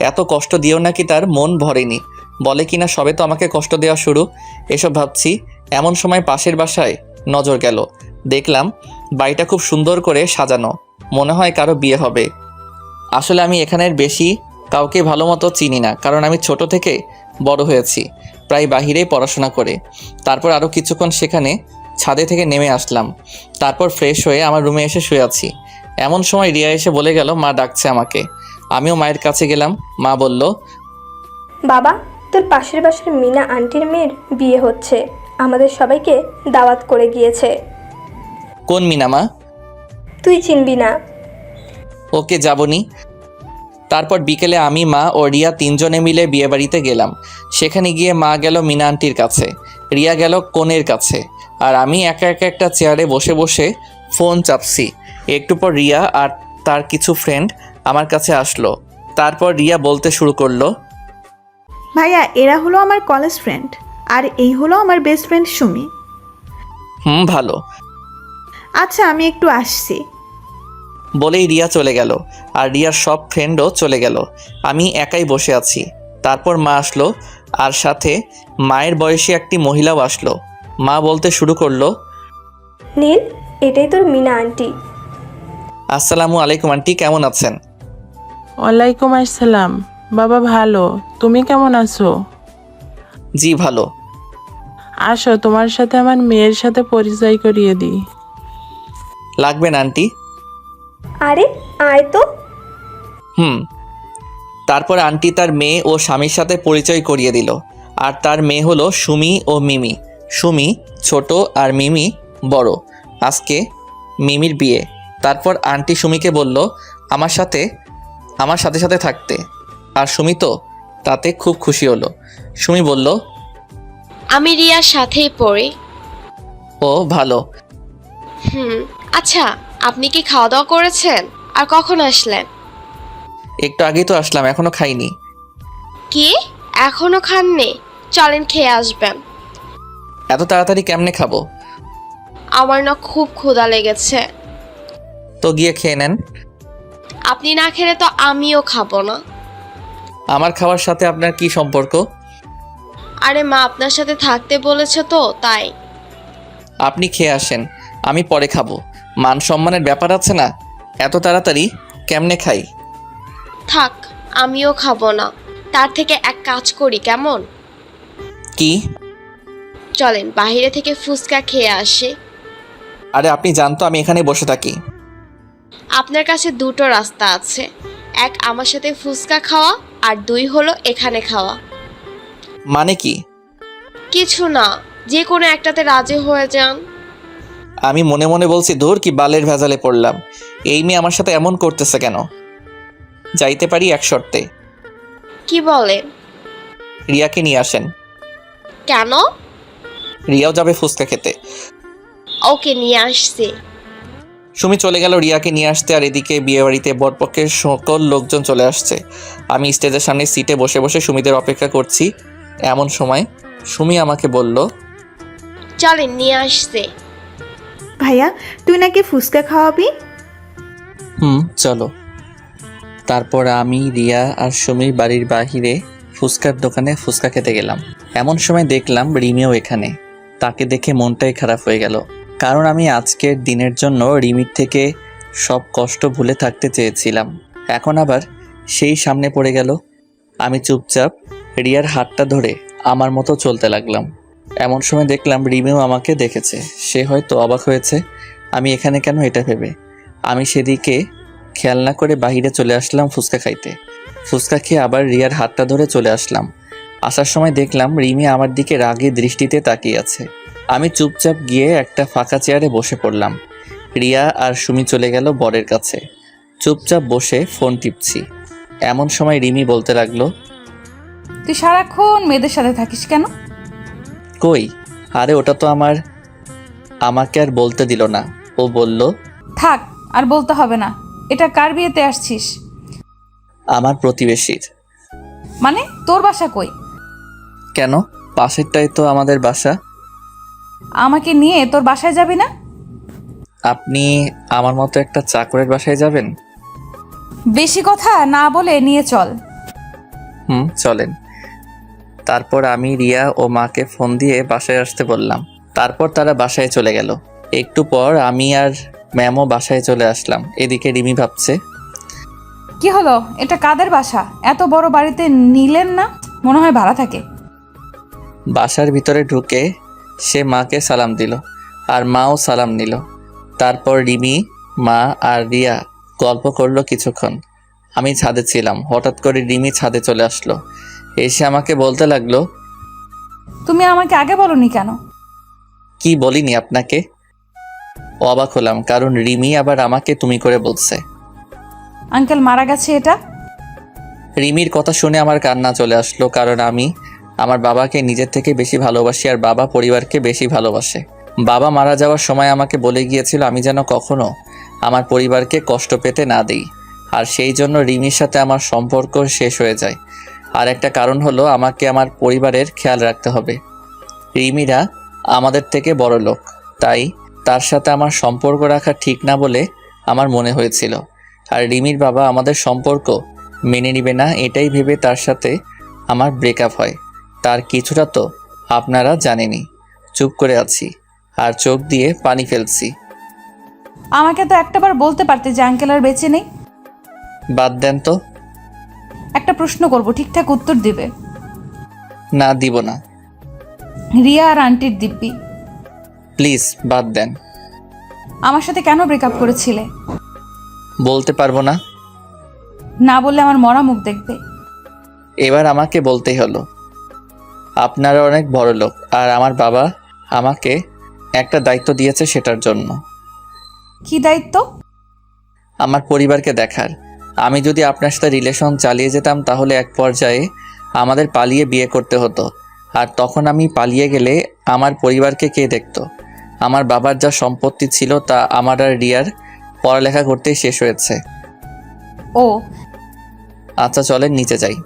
এত কষ্ট দিয়েও নাকি তার মন ভরেনি। বলে কিনা সবে তো আমাকে কষ্ট দেওয়া শুরু। এসব ভাবছি, এমন সময় পাশের বাসায় নজর গেল। দেখলাম বাড়িটা খুব সুন্দর করে সাজানো, মনে হয় কারো বিয়ে হবে। আসলে আমি এখানের বেশি কাউকে ভালো মতো চিনি না, কারণ আমি ছোট থেকে বড় হয়েছি প্রায় বাহিরেই পড়াশোনা করে। তারপর আরও কিছুক্ষণ সেখানে ছাদে থেকে নেমে আসলাম। তারপর ফ্রেশ হয়ে আমার রুমে এসে শুয়ে আছি। এমন সময় রিয়া এসে বলে গেল মা ডাকছে আমাকে। আমিও মায়ের কাছে গেলাম। মা বলল, বাবা, তোর পাশের বাসার মিনা আন্টির মেয়ের বিয়ে হচ্ছে, আমাদের সবাইকে দাওয়াত করে গিয়েছে। কোন মিনা মা? তুই চিনবি না। ওকে, যাবনি। তারপর বিকেলে আমি, মা ও রিয়া তিনজনে মিলে বিয়েবাড়িতে গেলাম। সেখানে গিয়ে মা গেল মিনা আন্টির কাছে, রিয়া গেল কনের কাছে, আর আমি একা একা একটা চেয়ারে বসে বসে ফোন চাপছি। একটু পর রিয়া আর তার কিছু ফ্রেন্ড আমার কাছে আসলো। তারপর রিয়া বলতে শুরু করলো, ভাইয়া এরা হলো আমার কলেজ ফ্রেন্ড, আর এই হলো আমার বেস্ট ফ্রেন্ড সুমি। ভালো। আচ্ছা আমি একটু আসছি। বলেই রিয়া চলে গেল, আর রিয়ার সব ফ্রেন্ডও চলে গেল। আমি একাই বসে আছি। তারপর মা আসলো, আর সাথে মায়ের বয়সী একটি মহিলাও আসলো। মা বলতে শুরু করলো, নীল, এটাই তোর মিনা আন্টি। আসসালামু আলাইকুম আন্টি, কেমন আছেন? ওয়ালাইকুম আসসালাম। বাবা ভালো, তুমি কেমন আছো? জি ভালো। আসো, তোমার সাথে আমার মেয়ের সাথে পরিচয় করিয়ে দিই। লাগবে না আন্টি। আরে আয় তো। তারপর আন্টি তার মেয়ে ও স্বামীর সাথে পরিচয় করিয়ে দিল। আর তার মেয়ে হলো সুমি ও মিমি। সুমি ছোট আর মিমি বড়। আজকে মিমির বিয়ে। তারপর আন্টি সুমিকে বলল আমার সাথে সাথে থাকতে, আর সুমি তো তাতে খুব খুশি হলো। সুমি বলল, আমি রিয়ার সাথেই পড়ি। ও ভালো। আচ্ছা, আপনি কি খাওয়া দাওয়া করেছেন? আর কখন আসলেন? একটু আগেই তো আসলাম, এখনো খাইনি। কি, এখনো খাননি? চলেন খেয়ে আসবেন। এত তাড়াতাড়ি কেমনে খাবো? আমার না খুব ক্ষুধা লেগেছে। তো গিয়ে খেয়ে নেন। আপনি না খেলে তো আমিও খাবো না। আমার খাওয়ার সাথে আপনার কি সম্পর্ক? আরে মা আপনার সাথে থাকতে বলেছে তো তাই। আপনি খেয়ে আসেন, আমি পরে খাবো। মান সম্মানের ব্যাপার আছে না? এত তাড়াতাড়ি কেমনে খাই? থাক, আমিও খাবো না। তার থেকে এক কাজ করি কেমন? কি? চলেন বাইরে থেকে ফুচকা খেয়ে আসি। আরে আপনি জানতো আমি এখানে বসে থাকি। আপনার কাছে দুটো রাস্তা আছে, এক আমার সাথে ফুচকা খাওয়া আর দুই হলো এখানে খাওয়া। মানে কি? কিছু না, যে কোনো একটাতে রাজি হয়ে যান। আমি মনে মনে বলছি, ধুর কি বালের ভেজালে পড়লাম, এই মেয়ে আমার সাথে এমন করতেছে কেন? যাইতে পারি এক শর্তে। কি বলে? রিয়াকে নিয়ে আসেন। কেন? রিয়াও যাবে ফুচকা খেতে। ওকে নিয়ে আসছি। সুমি চলে গেল রিয়াকে নিয়ে আসতে, আর এদিকে বিয়েবাড়িতে বরপক্ষের সকল লোকজন চলে আসছে। আমি স্টেজের সামনে সিটে বসে বসে সুমিদের অপেক্ষা করছি। এমন সময় সুমি আমাকে বলল, চলেন নিয়ে আসছি। ভাইয়া, তুই নাকি ফুচকা খাওয়াবি? চলো। তারপর আমি, রিয়া আর সুমির বাড়ির বাহিরে ফুচকার দোকানে ফুচকা খেতে গেলাম। এমন সময় দেখলাম রিমিও এখানে। তাকে দেখে মনটাই খারাপ হয়ে গেল, কারণ আমি আজকের দিনের জন্য রিমির থেকে সব কষ্ট ভুলে থাকতে চেয়েছিলাম। এখন আবার সেই সামনে পড়ে গেল। আমি চুপচাপ রিয়ার হাতটা ধরে আমার মতো চলতে লাগলাম। এমন সময় দেখলাম রিমিও আমাকে দেখেছে। সে হয়তো অবাক হয়েছে আমি এখানে কেন, এটা ভেবে আমি সেদিকে খেয়াল না করে বাহিরে চলে আসলাম ফুচকা খাইতে। ফুচকা খেয়ে আবার রিয়ার হাতটা ধরে চলে আসলাম। আসার সময় দেখলাম রিমি আমার দিকে রাগী দৃষ্টিতে তাকিয়ে আছে। আমি চুপচাপ গিয়ে একটা ফাঁকা চেয়ারে বসে পড়লাম। রিয়া আর সুমি চলে গেল বরের কাছে। চুপচাপ বসে ফোন টিপছি। এমন সময় রিমি বলতে লাগলো, তুই সারাক্ষণ মেয়েদের সাথে থাকিস কেন? কই? আরে ওটা তো আমাকে আর বলতে দিল না। ও বলল, থাক, আর বলতে হবে না। এটা কার বিয়েতে আসছিস? আমার প্রতিবেশীর। মানে তোর বাসা কই? কেন? পাশেরটাই তো আমাদের বাসা। আমাকে নিয়ে তোর বাসায় যাবি না? আপনি আমার মতো একটা চাকরের বাসায় যাবেন? বেশি কথা না বলে নিয়ে চল। চলেন। তারপর আমি রিয়া ও মাকে ফোন দিয়ে বাসায় আসতে বললাম। তারপর তারা বাসায় চলে গেল। একটু পর আমি আর ম্যামও বাসায় চলে আসলাম। এদিকে রিমি ভাবছে, কি হলো, এটা কাদের বাসা? এত বড় বাড়িতে নিলেন না? মনে হয় ভাড়া থাকে। বাসার ভিতরে ঢুকে সে মাকে সালাম দিল, আর মাও সালাম নিল। তারপর রিমি, মা আর রিয়া গল্প করলো কিছুক্ষণ। আমি ছাদে ছিলাম। হঠাৎ করে রিমি ছাদে চলে আসলো। এসে আমাকে বলতে লাগলো, তুমি আমাকে আগে বলনি কেন? কি বলিনি আপনাকে? অবাক হলাম, কারণ রিমি আবার আমাকে তুমি করে বলছে। আঙ্কেল মারা গেছে এটা? রিমির কথা শুনে আমার কান্না চলে আসলো, কারণ আমি আমার বাবাকে নিজের থেকে বেশি ভালোবাসি, আর বাবা পরিবারকে বেশি ভালোবাসে। বাবা মারা যাওয়ার সময় আমাকে বলে গিয়েছিল আমি যেন কখনো আমার পরিবারকে কষ্ট পেতে না দিই, আর সেই জন্য রিমির সাথে আমার সম্পর্ক শেষ হয়ে যায়। আর একটা কারণ হলো আমাকে আমার পরিবারের খেয়াল রাখতে হবে। রিমিরা আমাদের থেকে বড় লোক, তাই তার সাথে আমার সম্পর্ক রাখা ঠিক না বলে আমার মনে হয়েছিল। আর রিমির বাবা আমাদের সম্পর্ক মেনে নিবে না, এটাই ভেবে তার সাথে আমার ব্রেকআপ হয়। তার কিছুটা তো আপনারা জানেনই। চুপ করে আছি আর চোখ দিয়ে পানি ফেলছি। আমাকে তো একটাবার বলতে পারতে যে আঙ্কেল আর বেঁচে নেই। বাদ দেন তো। একটা প্রশ্ন করব, ঠিকঠাক উত্তর দিবে। না, দিব না। রিয়া আর আন্টির দিব্যি। প্লিজ বাদ দেন। আমার সাথে কেন ব্রেকআপ করেছিলে? বলতে পারবো না। না বললে আমার মরা মুখ দেখবে। এবার আমাকে বলতেই হলো। আপনারা অনেক বড় লোক, আর আমার বাবা আমাকে একটা দায়িত্ব দিয়েছে সেটার জন্য। কি দায়িত্ব? আমার পরিবারকে দেখার। আমি যদি আপনার সাথে রিলেশন চালিয়ে যেতাম তাহলে এক পর্যায়ে আমাদের পালিয়ে বিয়ে করতে হতো, আর তখন আমি পালিয়ে গেলে আমার পরিবারকে কে দেখতো? আমার বাবার যা সম্পত্তি ছিল তা আমার আর রিয়ার পড়ালেখা করতেই শেষ হয়েছে। ও আচ্ছা চলেন নিচে যাই।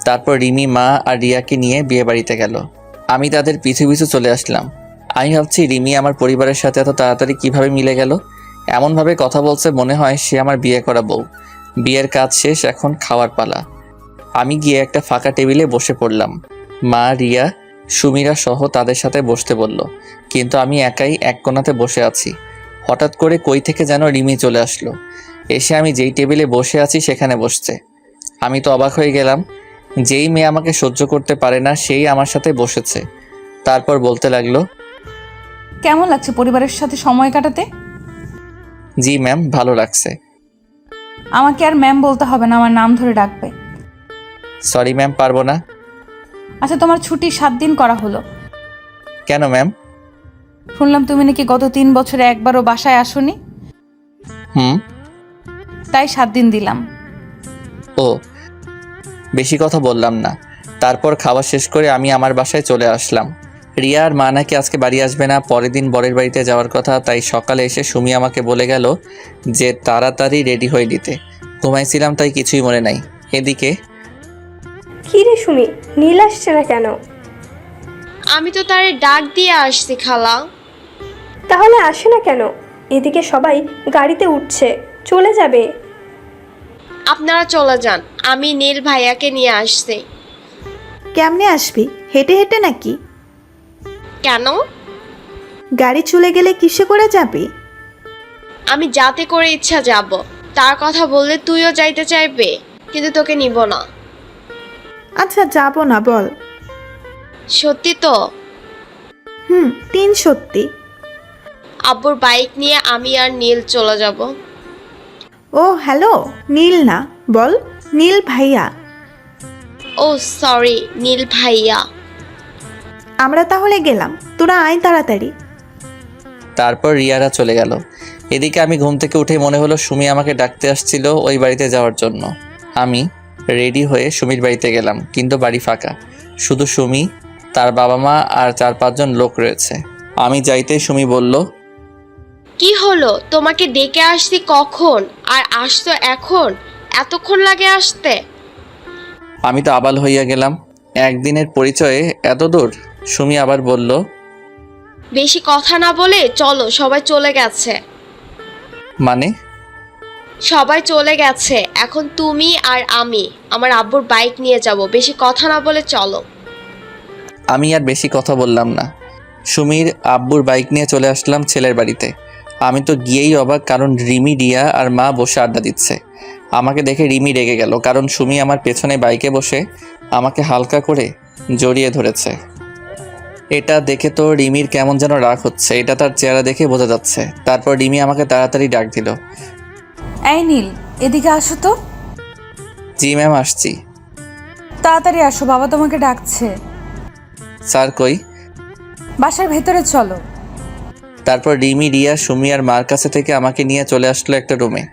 তারপর রিমি, মা আর রিয়াকে নিয়ে বিয়ে বাড়িতে গেল। আমি তাদের পিছু পিছু চলে আসলাম। আমি ভাবছি রিমি আমার পরিবারের সাথে এত তাড়াতাড়ি কিভাবে মিলে গেল। এমনভাবে কথা বলছে মনে হয় সে আমার বিয়ে করা বউ। বিয়ের কাজ শেষ, এখন খাওয়ার পালা। আমি গিয়ে একটা ফাঁকা টেবিলে বসে পড়লাম। মা, রিয়া, সুমিরা সহ তাদের সাথে বসতে বলল, কিন্তু আমি একাই এক কোণাতে বসে আছি। হঠাৎ করে কই থেকে যেন রিমি চলে আসলো, এসে আমি যেই টেবিলে বসে আছি সেখানে বসছে। আমি তো অবাক হয়ে গেলাম। যেই মেয়ে আমাকে সহ্য করতে পারে না সেই আমার সাথে বসেছে। তারপর বলতে লাগলো, কেমন লাগছে পরিবারের সাথে সময় কাটাতে? জি ম্যাম, ভালো লাগছে। আমাকে আর ম্যাম বলতে হবে না, আমার নাম ধরে ডাকবে। সরি ম্যাম, পারবো না। আচ্ছা, তোমার ছুটি 7 দিন করা হলো। কেন ম্যাম? শুনলাম তুমি নাকি গত 3 বছরে একবারও বাসায় আসোনি, তাই 7 দিন দিলাম। ও, বেশি কথা বললাম না। তারপর খাওয়া শেষ করে আমি আমার বাসায় চলে আসলাম। রিয়া আর মা নাকি আজকে বাড়ি আসবে না, পরের দিন বরের বাড়িতে যাওয়ার কথা। তাই সকালে এসে সুমি আমাকে বলে গেল যে তাড়াতাড়ি রেডি হয়ে নিতে। ঘুমাইছিলাম তাই কিছুই মনে নাই। এদিকে কি রে সুমি, নীল আসছে না কেন? আমি তো তারে ডাক দিয়ে আসছি খালা। তাহলে আসে না কেন? এদিকে সবাই গাড়িতে উঠছে, চলে যাবে। আপনারা চলে যান, আমি নীল ভাইয়াকে নিয়ে আসছি। কেমনে আসবি? হেঁটে হেঁটে নাকি? কেন? গাড়ি চলে গেলে কিসে করে যাবি? আমি যাতে করে ইচ্ছা যাব। তার কথা বললে তুইও যাইতে চাইবে, কিন্তু তোকে নিব না। আচ্ছা, যাব না বল। সত্যি তো? 3 সত্যি। আব্বুর বাইক নিয়ে আমি আর নীল চলে যাব। ও হ্যালো, নীল না, বল নীল ভাইয়া। ও সরি, নীল ভাইয়া। আমরা তাহলে গেলাম, তোরা আয় তাড়াতাড়ি। তারপর রিয়ারা চলে গেল। এদিকে আমি ঘুম থেকে উঠে মনে হলো সুমি আমাকে ডাকতে আসছিল ওই বাড়িতে যাওয়ার জন্য। আমি রেডি হয়ে সুমির বাড়িতে গেলাম, কিন্তু বাড়ি ফাঁকা। শুধু সুমি, তার বাবা মা আর 4-5 জন লোক রয়েছে। আমি যাইতে সুমি বলল, কি হলো? তোমাকে ডেকে আসছি কখন, আর আসতো এখন? এতক্ষণ লাগে আসতে? আমি তো আবাল হইয়া গেলাম। একদিনের পরিচয়ে এত দূর? সুমি আবার বলল, বেশি কথা না বলে চলো, সবাই চলে গেছে। মানে? সবাই চলে গেছে, এখন তুমি আর আমি আমার আব্বুর বাইক নিয়ে যাব। বেশি কথা না বলে চলো। আমি আর বেশি কথা বললাম না। সুমির আব্বুর বাইক নিয়ে চলে আসলাম ছেলের বাড়িতে। আমি তো গিয়েই অবাক, কারণ রিমি, রিয়া আর মা বসে আড্ডা দিচ্ছে। আমাকে দেখে রিমি রেগে গেল, কারণ সুমি আমার পেছনে বাইকে বসে আমাকে হালকা করে জড়িয়ে ধরেছে। এটা দেখে তো রিমির কেমন যেন রাগ হচ্ছে, এটা তার চেহারা দেখে বোঝা যাচ্ছে। তারপর রিমি আমাকে তাড়াতাড়ি ডাক দিল, এই নীল, এদিকে আসো তো। জি ম্যাম, আসছি। তাড়াতাড়ি আসো, বাবা তোমাকে ডাকছে। স্যার কই? বাসার ভেতরে চলো। তারপর রিমি, রিয়া, সুমি আর মার কাছে থেকে আমাকে নিয়ে চলে আসলো একটা রুমে।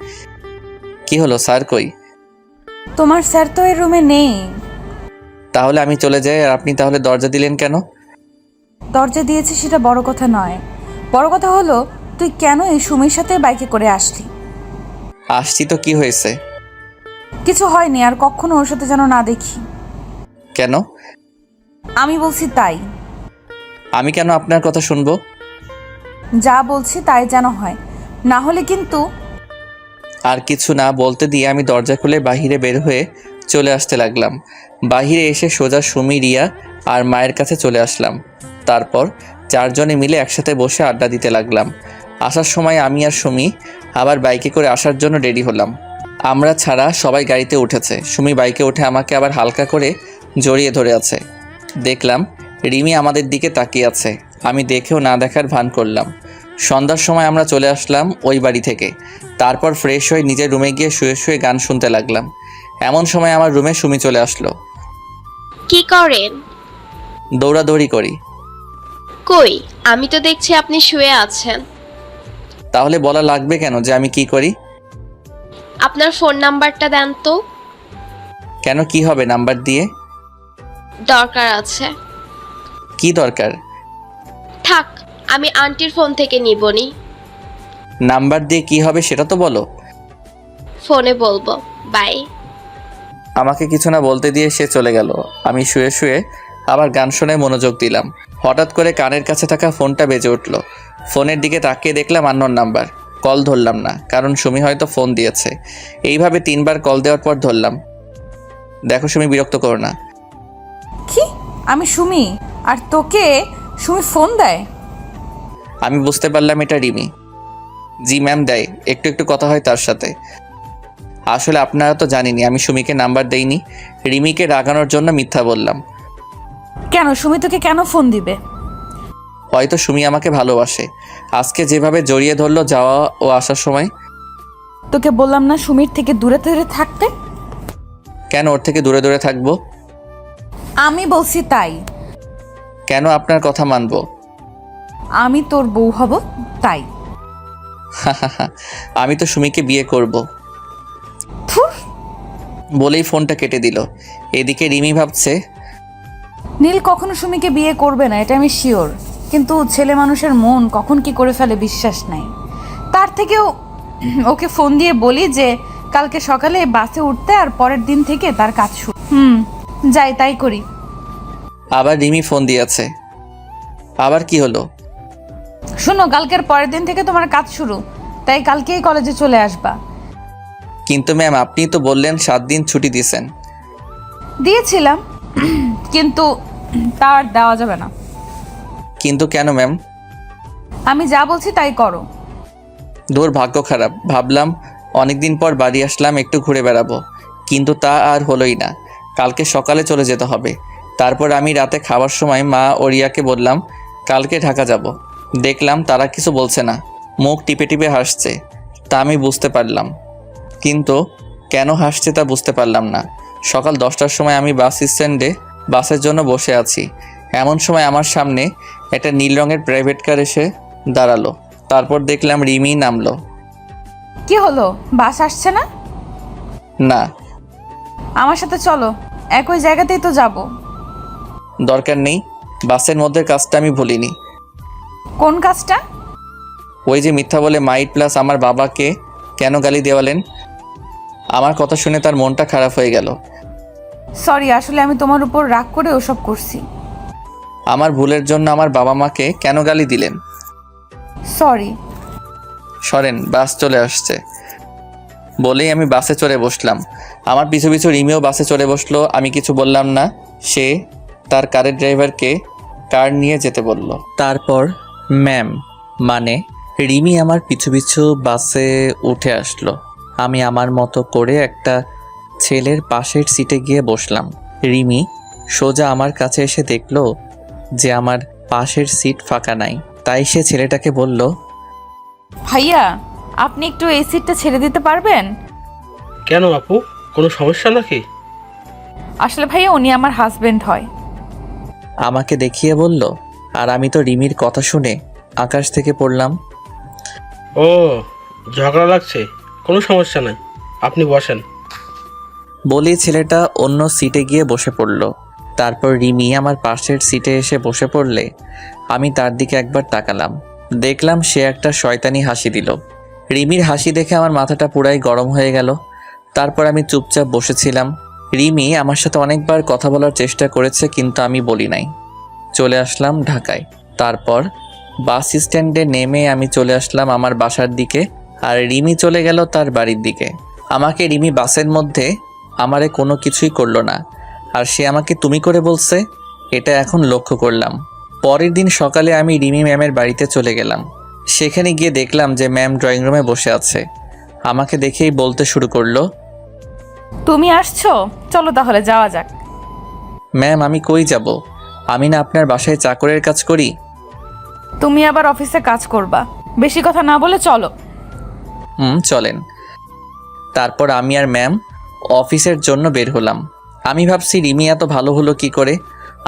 কি হলো, স্যার কই? তোমার স্যার তো এই রুমে নেই। তাহলে আমি চলে যাই, আর আপনি তাহলে দরজা দিলেন কেন? দরজা দিয়েছি সেটা বড় কথা নয়, বড় কথা হলো তুই কেন এই সুমির সাথে বাইকে করে আসলি? আসছি তো, কি হয়েছে? কিছু হয়নি, আর কখনো ওর সাথে যেন না দেখি। কেন? আমি বলছি তাই। আমি কেন আপনার কথা শুনবো? যা বলছি তাই যেন হয়, না হলে কিন্তু। আর কিছু না বলতে দিয়ে আমি দরজা খুলে বাহিরে বের হয়ে চলে আসতে লাগলাম। বাহিরে এসে সোজা সুমি, রিয়া আর মায়ের কাছে চলে আসলাম। তারপর 4 জনে মিলে একসাথে বসে আড্ডা দিতে লাগলাম। আসার সময় আমি আর সুমি আবার বাইকে করে আসার জন্য রেডি হলাম। আমরা ছাড়া সবাই গাড়িতে উঠেছে। সুমি বাইকে উঠে আমাকে আবার হালকা করে জড়িয়ে ধরে আছে। দেখলাম রিমি আমাদের দিকে তাকিয়ে আছে। আমি দেখেও না দেখার ভান করলাম। সন্ধ্যার সময় আমরা চলে আসলাম ওই বাড়ি থেকে। তারপর ফ্রেশ হয়ে নিজের রুমে গিয়ে শুয়ে শুয়ে গান শুনতে লাগলাম। এমন সময় আমার রুমে সুমি চলে আসলো। কি করেন? দৌড়াদৌড়ি করি। কই, আমি তো দেখছি আপনি শুয়ে আছেন। তাহলে বলা লাগবে কেন যে আমি কি করি? আপনার ফোন নাম্বারটা দেন তো। কেন, কি হবে নাম্বার দিয়ে? দরকার আছে। কি দরকার? থাক, আমি আন্টির ফোন থেকে নিবনি। নাম্বার দিয়ে কি হবে সেটা তো বলো। ফোনে বলবো, বাই। আমাকে কিছু না বলতে দিয়ে সে চলে গেল। আমি শুয়ে শুয়ে আবার গান শুনে মনোযোগ দিলাম। হঠাৎ করে কানের কাছে থাকা ফোনটা বেজে উঠল। ফোনের দিকে তাকিয়ে দেখলাম আননোন নাম্বার। কল ধরলাম না, কারণ সুমি হয়তো ফোন দিয়েছে। এইভাবে 3বার কল দেওয়ার পর ধরলাম। দেখো সুমি, বিরক্ত করো না। কি? আমি সুমি, আর তোকে সুমি ফোন দেয়? আমি বুঝতে পারলাম এটা রিমি। জি ম্যাম, দেয়, একটু একটু কথা হয় তার সাথে। আসলে আপনারা তো জানেনই আমি সুমিকে নাম্বার দেইনি। রিমিকে রাগানোর জন্য মিথ্যা বললাম। কেন সুমি তোকে কেন ফোন দিবে? হয়তো সুমি আমাকে ভালোবাসে। আজকে যেভাবে জড়িয়ে ধরলো যাওয়া ও আসার সময়। তোকে বললাম না সুমির থেকে দূরে দূরে থাকতে? কেন ওর থেকে দূরে দূরে থাকবো? আমি বলছি তাই। কেন আপনার কথা মানবো? আমি তোর বউ হব তাই। আমি তো সুমিকে বিয়ে করব থুর। বলেই ফোনটা কেটে দিল। এদিকে রিমি ভাবছে, নীল কখনো সুমিকে বিয়ে করবে না, এটা আমি শিওর। কিন্তু ছেলে মানুষের মন কখন কি করে ফেলে বিশ্বাস নাই। তার থেকেও ওকে ফোন দিয়ে বলি যে কালকে সকালে বাসে উঠতে, আর পরের দিন থেকে তার কাজ শুরু। যাই তাই করি। আবার রিমি ফোন দিয়েছে। আবার কি হলো? শোনো, কালকের পরের দিন থেকে তোমার কাজ শুরু, তাই কালকেই কলেজে চলে আসবা। কিন্তু ম্যাম, আপনি তো বললেন 7 দিন ছুটি দিয়েছেন। দিয়েছিলাম, কিন্তু তার দেওয়া যাবে না। কিন্তু কেন ম্যাম? আমি যা বলছি তাই করো। দূর, ভাগ্য খারাপ। ভাবলাম অনেকদিন পর বাড়ি আসলাম, একটু ঘুরে বেড়াবো, কিন্তু তা আর হলোই না। কালকে সকালে চলে যেতে হবে। তারপর আমি রাতে খাওয়ার সময় মা ও রিয়াকে বললাম কালকে ঢাকা যাব। দেখলাম তারা কিছু বলছে না, মুখ টিপে টিপে হাসছে। তা আমি বুঝতে পারলাম, কিন্তু কেন হাসছে তা বুঝতে পারলাম না। সকাল 10টার সময় আমি বাস স্ট্যান্ডে বাসের জন্য বসে আছি। এমন সময় আমার সামনে একটা নীল রঙের প্রাইভেট কার এসে দাঁড়ালো। তারপর দেখলাম রিমি নামলো। কি হলো, বাস আসছে না? না। আমার সাথে চলো, একই জায়গাতেই তো যাব। দরকার নেই, বাসের মধ্যে কাজটা আমি ভুলিনি। কোন কাজটা? ওই যে মিথ্যা বলে মাইট প্লাস আমার বাবাকে কেন গালি দেওয়ালেন। আমার কথা শুনে তার মনটা খারাপ হয়ে গেল। সরি, আসলে আমি তোমার উপর রাগ করে ওসব করছি। আমার ভুলের জন্য আমার বাবা মাকে কেন গালি দিলেন? সরি। সরেন, বাস চলে আসছে বলেই আমি বাসে চড়ে বসলাম। আমার পিছু পিছু রিমিও বাসে চড়ে বসলো। আমি কিছু বললাম না। সে তার কারের ড্রাইভারকে কার নিয়ে যেতে বলল। তারপর ম্যাম মানে রিমি আমার পিছু পিছু বাসে উঠে আসলো। আমি আমার মতো করে একটা ছেলের পাশের সিটে গিয়ে বসলাম। রিমি সোজা আমার কাছে এসে দেখলো যে আমার পাশের সিট ফাঁকা নাই। তাই সে ছেলেটাকে বলল, ভাইয়া আপনি একটু এই সিটটা ছেড়ে দিতে পারবেন? কেন আপু, কোনো সমস্যা নাকি? আসলে ভাইয়া উনি আমার হাজবেন্ড হয়। আমাকে দেখিয়ে বলল। আর আমি তো রিমির কথা শুনে আকাশ থেকে পড়লাম। ও, ঝগড়া লাগছে, কোনো সমস্যা নাই, আপনি বসেন। বলেই ছেলেটা অন্য সিটে গিয়ে বসে পড়ল। তারপর রিমি আমার পাশের সিটে এসে বসে পড়লে আমি তার দিকে একবার তাকালাম। দেখলাম সে একটা শয়তানি হাসি দিল। রিমির হাসি দেখে আমার মাথাটা পুরাই গরম হয়ে গেল। তারপর আমি চুপচাপ বসেছিলাম। রিমি আমার সাথে অনেকবার কথা বলার চেষ্টা করেছে, কিন্তু আমি বলি নাই। চলে আসলাম ঢাকায়। তারপর বাস স্ট্যান্ডে নেমে আমি চলে আসলাম আমার বাসার দিকে, আর রিমি চলে গেল তার বাড়ির দিকে। আমাকে রিমি বাসের মধ্যে আমারে কোনো কিছুই করলো না, আর সে আমাকে তুমি করে বলছে, এটা এখন লক্ষ্য করলাম। পরের দিন সকালে আমি রিমি ম্যামের বাড়িতে চলে গেলাম। সেখানে গিয়ে দেখলাম যে ম্যাম ড্রয়িং রুমে বসে আছে। আমাকে দেখেই বলতে শুরু করলো, তুমি আসছো, চলো তাহলে যাওয়া যাক। ম্যাম আমি কই যাব? আমি না আপনার বাসায় চাকরের কাজ করি। তুমি আবার অফিসে কাজ করবা, বেশি কথা না বলে চলো। চলেন। তারপর আমি আর ম্যাম অফিসের জন্য বের হলাম। আমি ভাবছি রিমি এত ভালো হলো কি করে,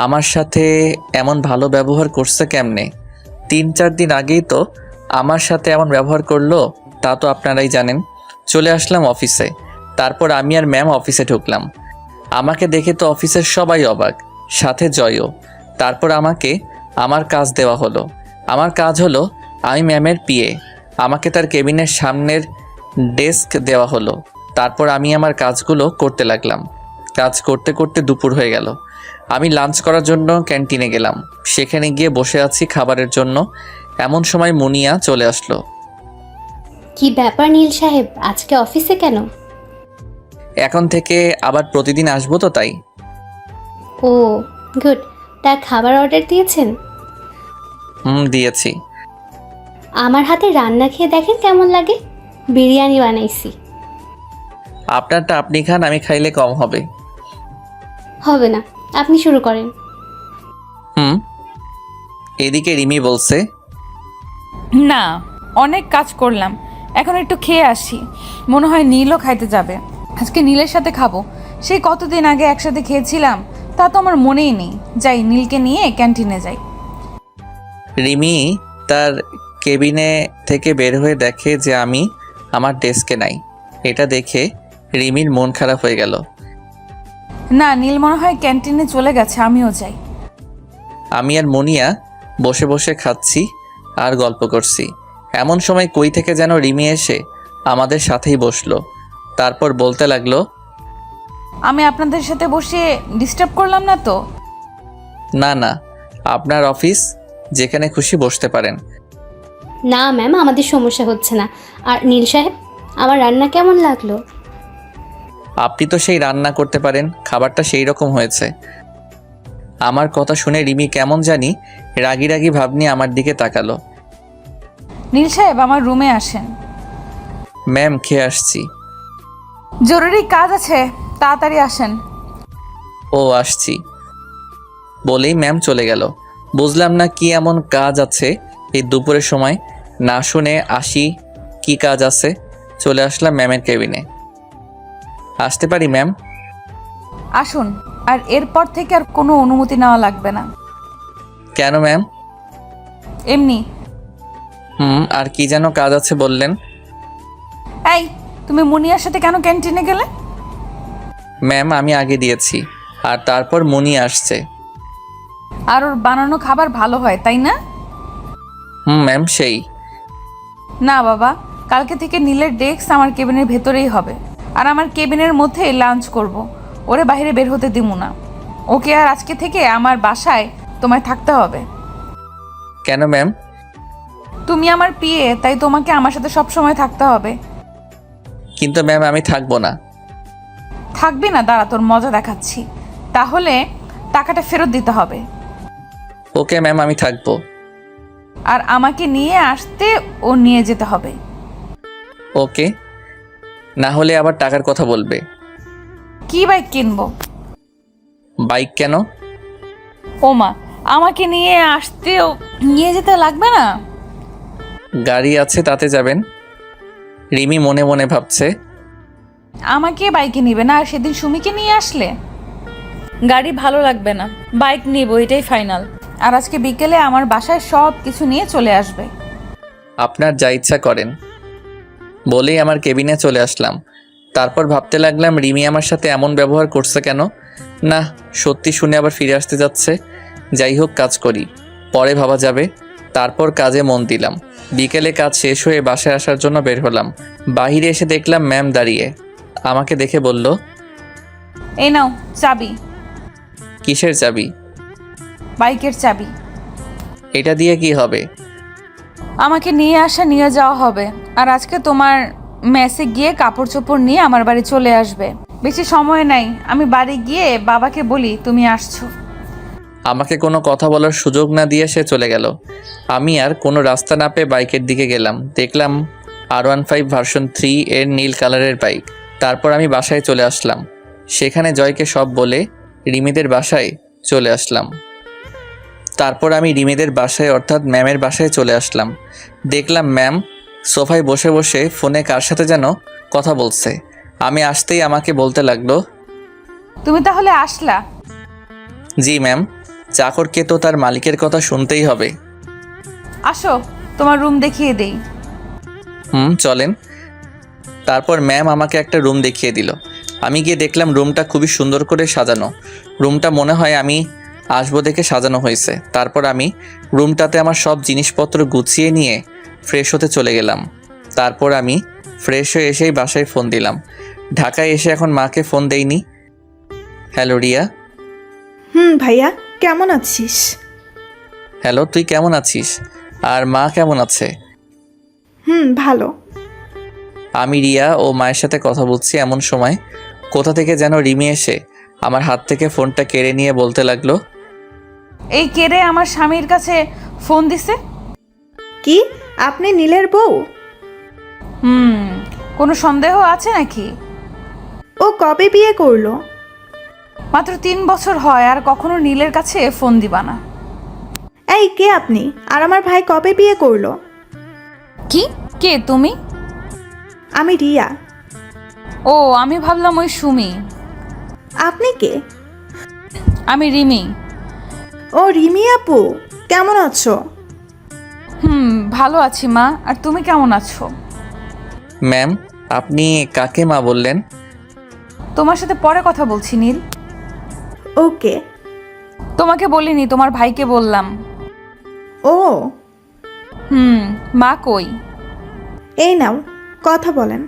আমার সাথে এমন ভালো ব্যবহার করছে কেমনে। 3-4 দিন আগেই তো আমার সাথে এমন ব্যবহার করলো, তা তো আপনারাই জানেন। চলে আসলাম অফিসে। তারপর আমি আর ম্যাম অফিসে ঢুকলাম। আমাকে দেখে তো অফিসের সবাই অবাক, সাথে জয়ও। তারপর আমাকে আমার কাজ দেওয়া হলো। আমার কাজ হলো আমি ম্যামের পিএ। আমাকে তার কেবিনের সামনের ডেস্ক দেওয়া হলো। তারপর আমি আমার কাজগুলো করতে লাগলাম। কাজ করতে করতে দুপুর হয়ে গেল। আমি লাঞ্চ করার জন্য ক্যান্টিনে গেলাম। সেখানে গিয়ে বসে আছি খাবারের জন্য, এমন সময় মুনিয়া চলে আসলো। কি ব্যাপার নীল সাহেব, আজকে অফিসে কেন? এখন থেকে আবার প্রতিদিন আসবো তো তাই। ও গুড। তা খাবার অর্ডার দিয়েছেন? দিয়েছি। আমার হাতে রান্না খেয়ে দেখেন কেমন লাগে। বিরিয়ানি বানাইছি। আপনারটা আপনি খান, আমি খাইলে কম হবে। হবে না, আপনি শুরু করেন। এদিকে রিমি বলছে, না, অনেক কাজ করলাম, এখন একটু খেয়ে আসি। মনে হয় নীলও খাইতে যাবে। আজকে নীলের সাথে খাবো। সেই কতদিন আগে একসাথে খেয়েছিলাম, তা তো আমার মনেই নেই। যাই, নীলকে নিয়ে ক্যান্টিনে যাই। রিমি তার কেবিনে থেকে বের হয়ে দেখে যে আমি আমার ডেস্কে নাই। এটা দেখে রিমির মন খারাপ হয়ে গেল। না, নীল মনে হয় ক্যান্টিনে চলে গেছে, আমিও যাই। আমি আর মুনিয়া বসে বসে খাচ্ছি আর গল্প করছি। এমন সময় কই থেকে যেন রিমি এসে আমাদের সাথেই বসলো। তারপর বলতে লাগলো, আমি আপনাদের সাথে বসে ডিস্টার্ব করলাম না তো? না না, আপনার অফিস, যেখানে খুশি বসতে পারেন। না ম্যাম, আমাদের সমস্যা হচ্ছে না। আর নীল সাহেব, আমার রান্না কেমন লাগলো? আপনি তো সেই রান্না করতে পারেন, খাবারটা সেই রকম হয়েছে। আমার কথা শুনে রিমি কেমন জানি রাগি রাগি ভাব নিয়ে আমার দিকে তাকালো। নীল সাহেব, আমার রুমে আসেন। ম্যাম, খেয়ে আসছি। জরুরি কাজ আছে, তাড়াতাড়ি আসেন। ও আসছি বলেই ম্যাম চলে গেল। বুঝলাম না কি এমন কাজ আছে এই দুপুরের সময়। না শুনে আসি কি কাজ আছে। চলে আসলাম ম্যামের কেবিনে। আসতে পারি ম্যাম? আসুন। আর এরপর থেকে আর কোনো অনুমতি নেওয়া লাগবে না। কেন ম্যাম? এমনি। আর কি যেন কাজ আছে বললেন? এই, তুমি মুনিয়ার সাথে কেন ক্যান্টিনে গেলে? ম্যাম, আমি আগে দিয়েছি, আর তারপর মুনি আসছে। আর ওর বানানো খাবার ভালো হয়, তাই না? ম্যাম, সেই। না বাবা, কালকে থেকে নীলের ডেস্ক আমার কেবিনের ভেতরেই হবে। আর আমার কেবিনের মধ্যেই লাঞ্চ করব। ওরে বাইরে বের হতে দিব না। ওকে আর আজকে থেকে আমার বাসায় তোমায় থাকতে হবে। কেন ম্যাম? তুমি আমার পিএ, তাই তোমাকে আমার সাথে সব সময় থাকতে হবে। কিন্তু ম্যাম, আমি থাকবো না। থাকবি না? দাঁড়া, তোর মজা দেখাচ্ছি। তাহলে টাকাটা ফেরত দিতে হবে। ওকে ম্যাম, আমি থাকবো। আর আমাকে নিয়ে আসতে ও নিয়ে যেতে হবে। ওকে, না হলে আবার টাকার কথা বলবে। কি বাইক কিনবো? বাইক কেন? ওমা, আমাকে নিয়ে আসতেও নিয়ে যেতে লাগবে না? গাড়ি আছে, তাতে যাবেন। রিমি মনে মনে ভাবছে, আমাকে বাইকে নিবে না, আর সেদিন সুমিকে নিয়ে আসলে? গাড়ি ভালো লাগবে না, বাইক নিব, এটাই ফাইনাল। আর আজকে বিকেলে আমার বাসায় সব কিছু নিয়ে চলে আসবে। আপনার যা ইচ্ছা করেন বলেই আমার কেবিনে চলে আসলাম। তারপর ভাবতে লাগলাম রিমি আমার সাথে এমন ব্যবহার করছে কেন। না, সত্যি শুনে আবার ফিরে আসতে যাচ্ছে। যাই হোক, কাজ করি, পরে ভাবা যাবে। তারপর কাজে মন দিলাম। বিকেলে কাজ শেষ হয়ে বাসায় আসার জন্য বের হলাম। বাহিরে এসে দেখলাম ম্যাম দাঁড়িয়ে। আমাকে দেখে বলল, এই নাও চাবি। কিসের চাবি? বাইকের চাবি। এটা দিয়ে কি হবে? আমাকে নিয়ে আসা নিয়ে যাওয়া হবে। আর আজকে তোমার মেসে গিয়ে কাপড় চোপড় নিয়ে আমার বাড়ি চলে আসবে। বেশি সময় নাই, আমি বাড়ি গিয়ে বাবাকে বলি তুমি আসছো। আমাকে কোনো কথা বলার সুযোগ না দিয়ে সে চলে গেল। আমি আর কোনো রাস্তা না পেয়ে বাইকের দিকে গেলাম। দেখলাম R15 ভার্সন 3 এর নীল কালারের বাইক। তারপর আমি বাসায় চলে আসলাম। সেখানে জয়কে সব বলে রিমিদের বাসায় চলে আসলাম। তারপর আমি রিমিদের বাসায় অর্থাৎ ম্যামের বাসায় চলে আসলাম। দেখলাম ম্যাম সোফায় বসে বসে ফোনে কার সাথে যেন কথা বলছে। আমি আসতেই আমাকে বলতে লাগলো, তুমি তাহলে আসলা? জি ম্যাম, চাকরকে তো তার মালিকের কথা শুনতেই হবে। আসো, তোমার রুম দেখিয়ে দেই। চলেন। তারপর ম্যাম আমাকে একটা রুম দেখিয়ে দিল। আমি গিয়ে দেখলাম রুমটা খুবই সুন্দর করে সাজানো। রুমটা মনে হয় আমি আসবো দেখে সাজানো হয়েছে। তারপর আমি রুমটাতে আমার সব জিনিসপত্র গুছিয়ে নিয়ে ফ্রেশ হতে চলে গেলাম। তারপর আমি ফ্রেশ হয়ে এসেই বাসায় ফোন দিলাম। ঢাকায় এসে এখন মাকে ফোন দেইনি। হ্যালো রিয়া। ভাইয়া কেমন আছিস? হ্যালো, তুই কেমন আছিস? আর মা কেমন আছে? ভালো। আমি রিয়া ও মায়ের সাথে কথা বলছি, এমন সময় কোথা থেকে যেন রিমি এসে আমার হাত থেকে ফোনটা কেড়ে নিয়ে বলতে লাগলো, এই কেড়ে আমার স্বামীর কাছে ফোন দিছে। কি আপনি নীলের বউ? কোনো সন্দেহ আছে নাকি? ও কবে বিয়ে করলো? মাত্র 3 বছর হয়, আর কখনো নীলের কাছে ফোন দিবা না। এই কে আপনি? আর আমার ভাই কবে বিয়ে করলো? কি? কে তুমি? আমি রিয়া। ও, আমি ভাবলাম ওই সুমি। আপনি কে? আমি রিমি। ও রিমি আপু, কেমন আছো? ভালো আছি মা, আর তুমি কেমন আছো? ম্যাম আপনি কাকে মা বললেন? তোমার সাথে পরে কথা বলছি নীল। ওকে। তোমাকে বলিনি, তোমার ভাইকে বললাম। ও মা কই? এই নাও কথা বলেন।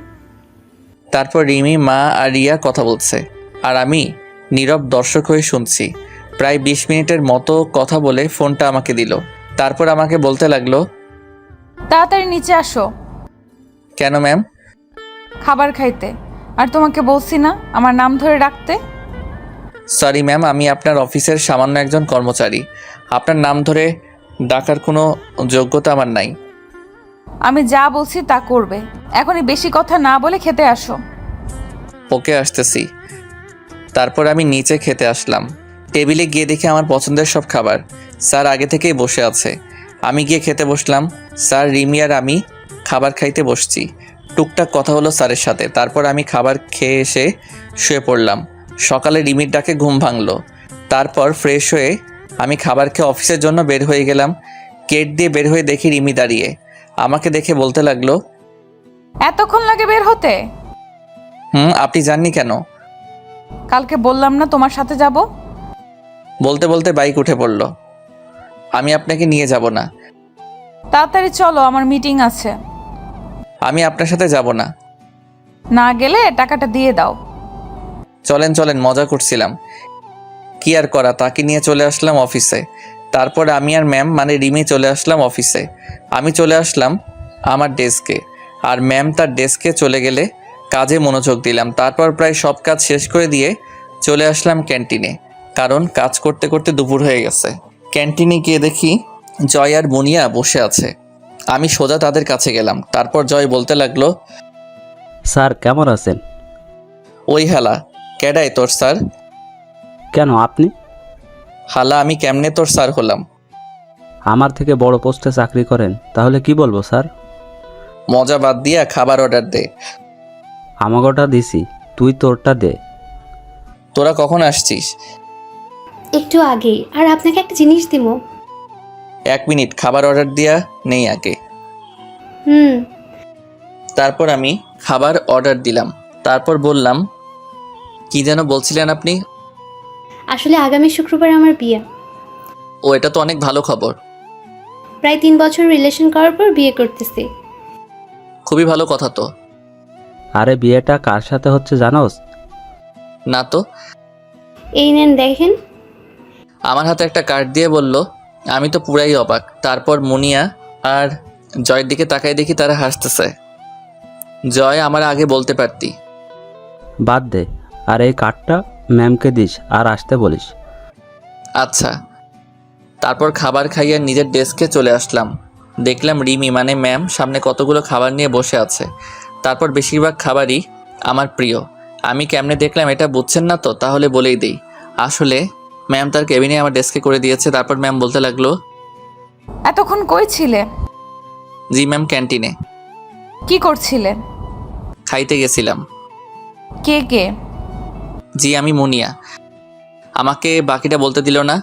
তারপর রিমি, মা আর রিয়া কথা বলছে, আর আমি নীরব দর্শক হয়ে শুনছি। প্রায় 20 মিনিটের মতো কথা বলে ফোনটা আমাকে দিল। তারপর আমাকে বলতে লাগলো, তাড়াতাড়ি নিচে আসো। কেন ম্যাম? খাবার খাইতে। আর তোমাকে বলছি না আমার নাম ধরে ডাকতে? সরি ম্যাম, আমি আপনার অফিসের সামান্য একজন কর্মচারী। আপনার নাম ধরে ডাকার কোনো যোগ্যতা আমার নাই। আমি যা বলছি তা করবে। এখনই বেশি কথা না বলে খেতে আসো। ওকে, আসতেছি। তারপর আমি নিচে খেতে আসলাম। টেবিলে গিয়ে দেখি আমার পছন্দের সব খাবার স্যার আগে থেকেই বসে আছে। আমি গিয়ে খেতে বসলাম। স্যার, রিমি আর আমি খাবার খাইতে বসছি। টুকটাক কথা হলো স্যারের সাথে। তারপর আমি খাবার খেয়ে এসে শুয়ে পড়লাম। সকালে রিমির ডাকে ঘুম ভাঙলো। তারপর ফ্রেশ হয়ে আমি খাবার খেয়ে অফিসের জন্য বের হয়ে গেলাম। গেট দিয়ে বের হয়ে দেখি রিমি দাঁড়িয়ে। আমাকে দেখে বলতে লাগলো, এতক্ষণ লাগে বের হতে? আপনি জাননি কেন? কালকে বললাম না তোমার সাথে যাব? বলতে বলতে বাইক উঠে পড়ল। আমি আপনাকে নিয়ে যাব না। তাড়াতাড়ি চলো, আমার মিটিং আছে। আমি আপনার সাথে যাব না। না গেলে টাকাটা দিয়ে দাও। চলেন চলেন, মজা করছিলাম। কি আর করা, তাকে নিয়ে চলে আসলাম অফিসে। তারপর আমি আর ম্যাম মানে রিমি চলে আসলাম অফিসে। আমি চলে আসলাম আমার ডেস্কে, আর ম্যাম তার ডেস্কে চলে গেলে কাজে মনোযোগ দিলাম। তারপর প্রায় সব কাজ শেষ করে দিয়ে চলে আসলাম ক্যান্টিনে, কারণ কাজ করতে করতে দুপুর হয়ে গেছে। ক্যান্টিনে গিয়ে দেখি জয় আর মুনিয়া বসে আছে। আমি সোজা তাদের কাছে গেলাম। তারপর জয় বলতে লাগলো, স্যার কেমন আছেন? ওই হালা, কেডাই তোর স্যার? কেন আপনি? হালা, আমি কেমনে তোর স্যার হলাম? আমার থেকে বড় পোস্টে চাকরি করেন, তাহলে কি বলবো স্যার? মজা বাদ দিয়া খাবার অর্ডার দে। আমাগোটা দিছি, তুই তোরটা দে। তোরা কখন আসছিস? একটু আগেই। আর আপনাকে একটা জিনিস দিব। 1 মিনিট, খাবার অর্ডার দিয়া নেই আগে। তারপর আমি খাবার অর্ডার দিলাম। তারপর বললাম, কি যেন বলছিলেন আপনি? আসলে আগামী শুক্রবার আমার বিয়ে। ও, এটা তো অনেক ভালো খবর। প্রায় 3 বছর রিলেশন করার পর বিয়ে করতেছি। খুবই ভালো কথা তো। আরে বিয়েটা কার সাথে হচ্ছে জানোস? না তো। এই নেন দেখেন। আমার হাতে একটা কার্ড দিয়ে বলল। আমি তো পুরাই অবাক। তারপর মুনিয়া আর জয়ের দিকে তাকাই দেখি তারা হাসতেছে। জয়, আমার আগে বলতে পারতি। বাদ দে, আর এই কার্ডটা ম্যামকে দিস আর আসতে বলিস। আচ্ছা। তারপর খাবার খাইয়ে নিজের ডেস্কে চলে আসলাম। দেখলাম রিমি মানে ম্যাম সামনে কতগুলো খাবার নিয়ে বসে আছে। তারপর বেশিরভাগ খাবারই আমার প্রিয়। আমি কেমনে দেখলাম এটা বুঝছেন না তো? তাহলে বলেই দিই। আসলে ম্যাম তার কেবিনে আমার ডেস্কে করে দিয়েছে। তারপর ম্যাম বলতে লাগলো, এতক্ষণ কই ছিলে? জি ম্যাম, ক্যান্টিনে। কি করছিলে? খাইতে গেছিলাম। কে কে? জি, আমি মুনিয়া। আমাকে বাকিটা বলতে দিল না।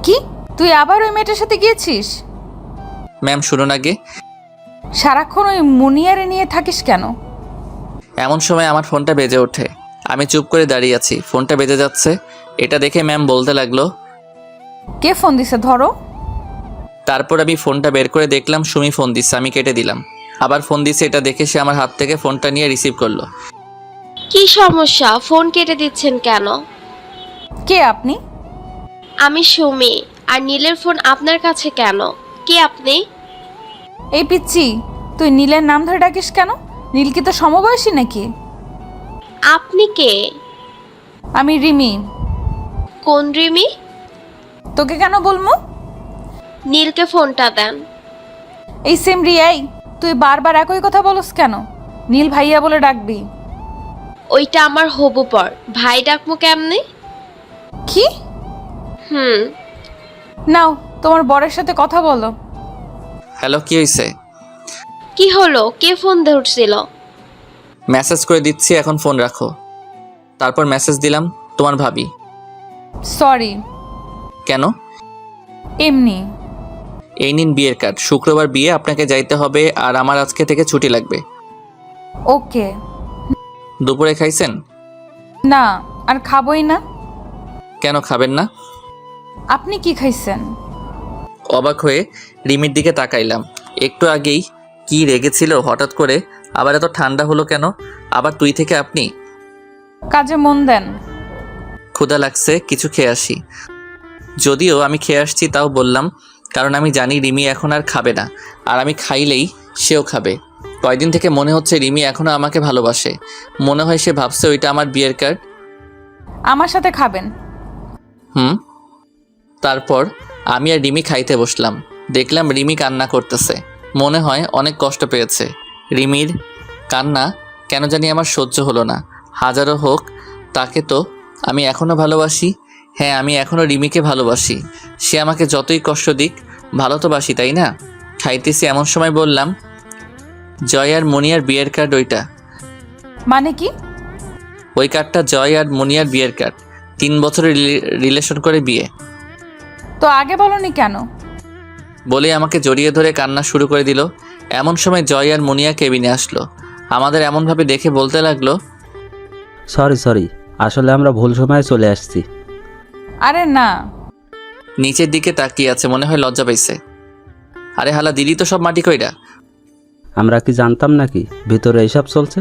কি, তুই আবার ওই মেয়েটার সাথে গিয়েছিস? ম্যাম শুনুন আগে। সারাক্ষণ ওই মুনিয়ারে নিয়ে থাকিস কেন? এমন সময় আমার ফোনটা বেজে ওঠে। আমি চুপ করে দাঁড়িয়ে আছি। ফোনটা বেজে যাচ্ছে। এটা দেখে ম্যাম বলতে লাগলো, কে ফোন দিছে ধরো। তারপর আমি ফোনটা বের করে দেখলাম সুমি ফোন দিচ্ছে। আমি কেটে দিলাম। আবার ফোন দিচ্ছে। এটা দেখে সে আমার হাত থেকে ফোনটা নিয়ে রিসিভ করলো। কি সমস্যা? ফোন কেটে দিচ্ছেন কেন? কে আপনি? আমি সুমি। আর নীলের ফোন আপনার কাছে কেন? কে আপনি? এই পিচ্ছি, তুই নীলের নাম ধরে ডাকিস কেন? নীল কি তো সমবয়সী নাকি? আপনি কে? আমি রিমি। কোন রিমি? তোকে কেন বলবো? নীলকে ফোনটা দেন। এই সেম রিয়াই, তুই বারবার একই কথা বলস কেন? নীল ভাইয়া বলে ডাকবি। ওইটা আমার হবু পর, ভাই ডাকমু কেমনে? কি? হুম। নাও তোমার বরের সাথে কথা বলো। হ্যালো, কি হয়েছে? কি হলো? কে ফোন ধরছিল? মেসেজ করে দিচ্ছি, এখন ফোন রাখো। তারপর মেসেজ দিলাম তোমার ভাবি। সরি। কেন? এমনি। এই নিন বিয়ের কার্ড। শুক্রবার বিয়ে, আপনাকে যাইতে হবে আর আমার আজকে থেকে ছুটি লাগবে। ওকে। দুপুরে খাইছেন? না, আর খাবোই না। কেন খাবেন না? আপনি কি খাইছেন? অবাক হয়ে রিমির দিকে তাকাইলাম। একটু আগেই কি রেগেছিল, হঠাৎ করে আবার এত ঠান্ডা হলো কেন? আবার তুই থেকে আপনি। কাজে মন দেন। ক্ষুধা লাগছে, কিছু খেয়ে আসি। যদিও আমি খেয়ে আসছি তাও বললাম, কারণ আমি জানি রিমি এখন আর খাবে না, আর আমি খাইলেই সেও খাবে। কয়দিন থেকে মনে হচ্ছে রিমি এখনও আমাকে ভালোবাসে। মনে হয় সে ভাবছে ওইটা আমার বিয়ের কার্ড। আমার সাথে খাবেন? তারপর আমি আর রিমি খাইতে বসলাম। দেখলাম রিমি কান্না করতেছে, মনে হয় অনেক কষ্ট পেয়েছে। রিমির কান্না কেন জানি আমার সহ্য হলো না। হাজারো হোক, তাকে তো আমি এখনও ভালোবাসি। হ্যাঁ, আমি এখনও রিমিকে ভালোবাসি। সে আমাকে যতই কষ্ট দিক, ভালো তো বাসি, তাই না? খাইতেছি এমন সময় বললাম, জয় আর মনিয়ার বিয়ের কার্ড ওইটা। মানে কি? ওই কার্ডটা জয় আর মনিয়ার বিয়ের কার্ড। 3 বছরের রিলেশন করে বিয়ে। তো আগে বলনি কেন? বলে আমাকে জড়িয়ে ধরে কান্না শুরু করে দিল। এমন সময় জয় আর মুনিয়া কেবিনে আসলো। আমাদের এমনভাবে দেখে বলতে লাগলো, সরি, আসলে আমরা ভুল সময়ে চলে আসছি। আরে না। নিচের দিকে তাকিয়ে আছে, মনে হয় লজ্জা পাইছে। আরে হালা, দিলি তো সব মাটি কইরা। আমরা কি জানতাম নাকি ভিতরে এইসব চলছে?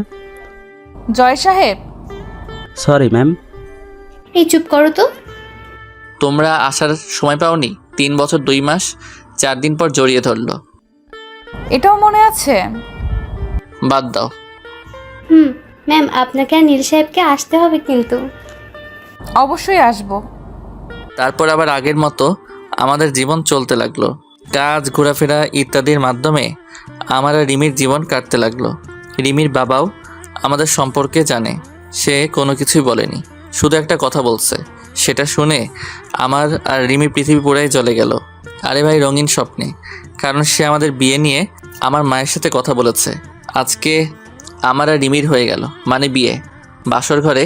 জয় সাহেব। Sorry ma'am. এই চুপ করো তো। তোমরা আসার সময় পাওনি? 3 বছর 2 মাস 4 দিন পর জড়িয়ে ধরলো। এটাও মনে আছে? বাদ দাও। ম্যাম, আপনাকে আর নীল সাহেবকে আসতে হবে কিন্তু। অবশ্যই আসবো। তারপর আবার আগের মতো আমাদের জীবন চলতে লাগলো। কাজ, ঘোরাফেরা ইত্যাদির মাধ্যমে আমার আর রিমির জীবন কাটতে লাগলো। রিমির বাবাও আমাদের সম্পর্কে জানে। সে কোনো কিছুই বলেনি, শুধু একটা কথা বলছে। সেটা শুনে আমার আর রিমির পৃথিবী পুরাই জ্বলে গেল। আরে ভাই, রঙিন স্বপ্নে। কারণ সে আমাদের বিয়ে নিয়ে আমার মায়ের সাথে কথা বলেছে। আজকে আমার আর রিমির হয়ে গেল, মানে বিয়ে, বাসর ঘরে।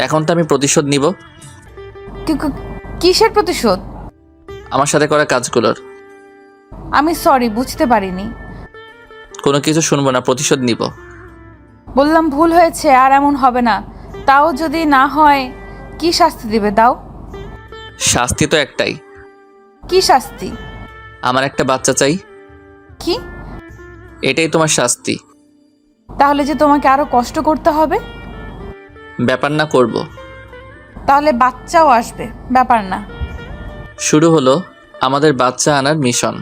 এখন তো আমি প্রতিশোধ নিব। কিসের প্রতিশোধ? আমার সাথে করা কাজগুলোর। আমি সরি, বুঝতে পারিনি। কোনো কিছু শুনবো না, প্রতিশোধ নিব। বললাম ভুল হয়েছে, আর এমন হবে না। তাও যদি না হয়, কি শাস্তি দিবে দাও? শাস্তি তো একটাই। কি শাস্তি? আমার একটা বাচ্চা চাই। কি? এটাই তোমার শাস্তি। তাহলে যে তোমাকে আরো কষ্ট করতে হবে? ব্যাপার না, করব। তাহলে বাচ্চাও আসবে, ব্যাপার না। শুরু হলো আমাদের বাচ্চা আনার মিশন।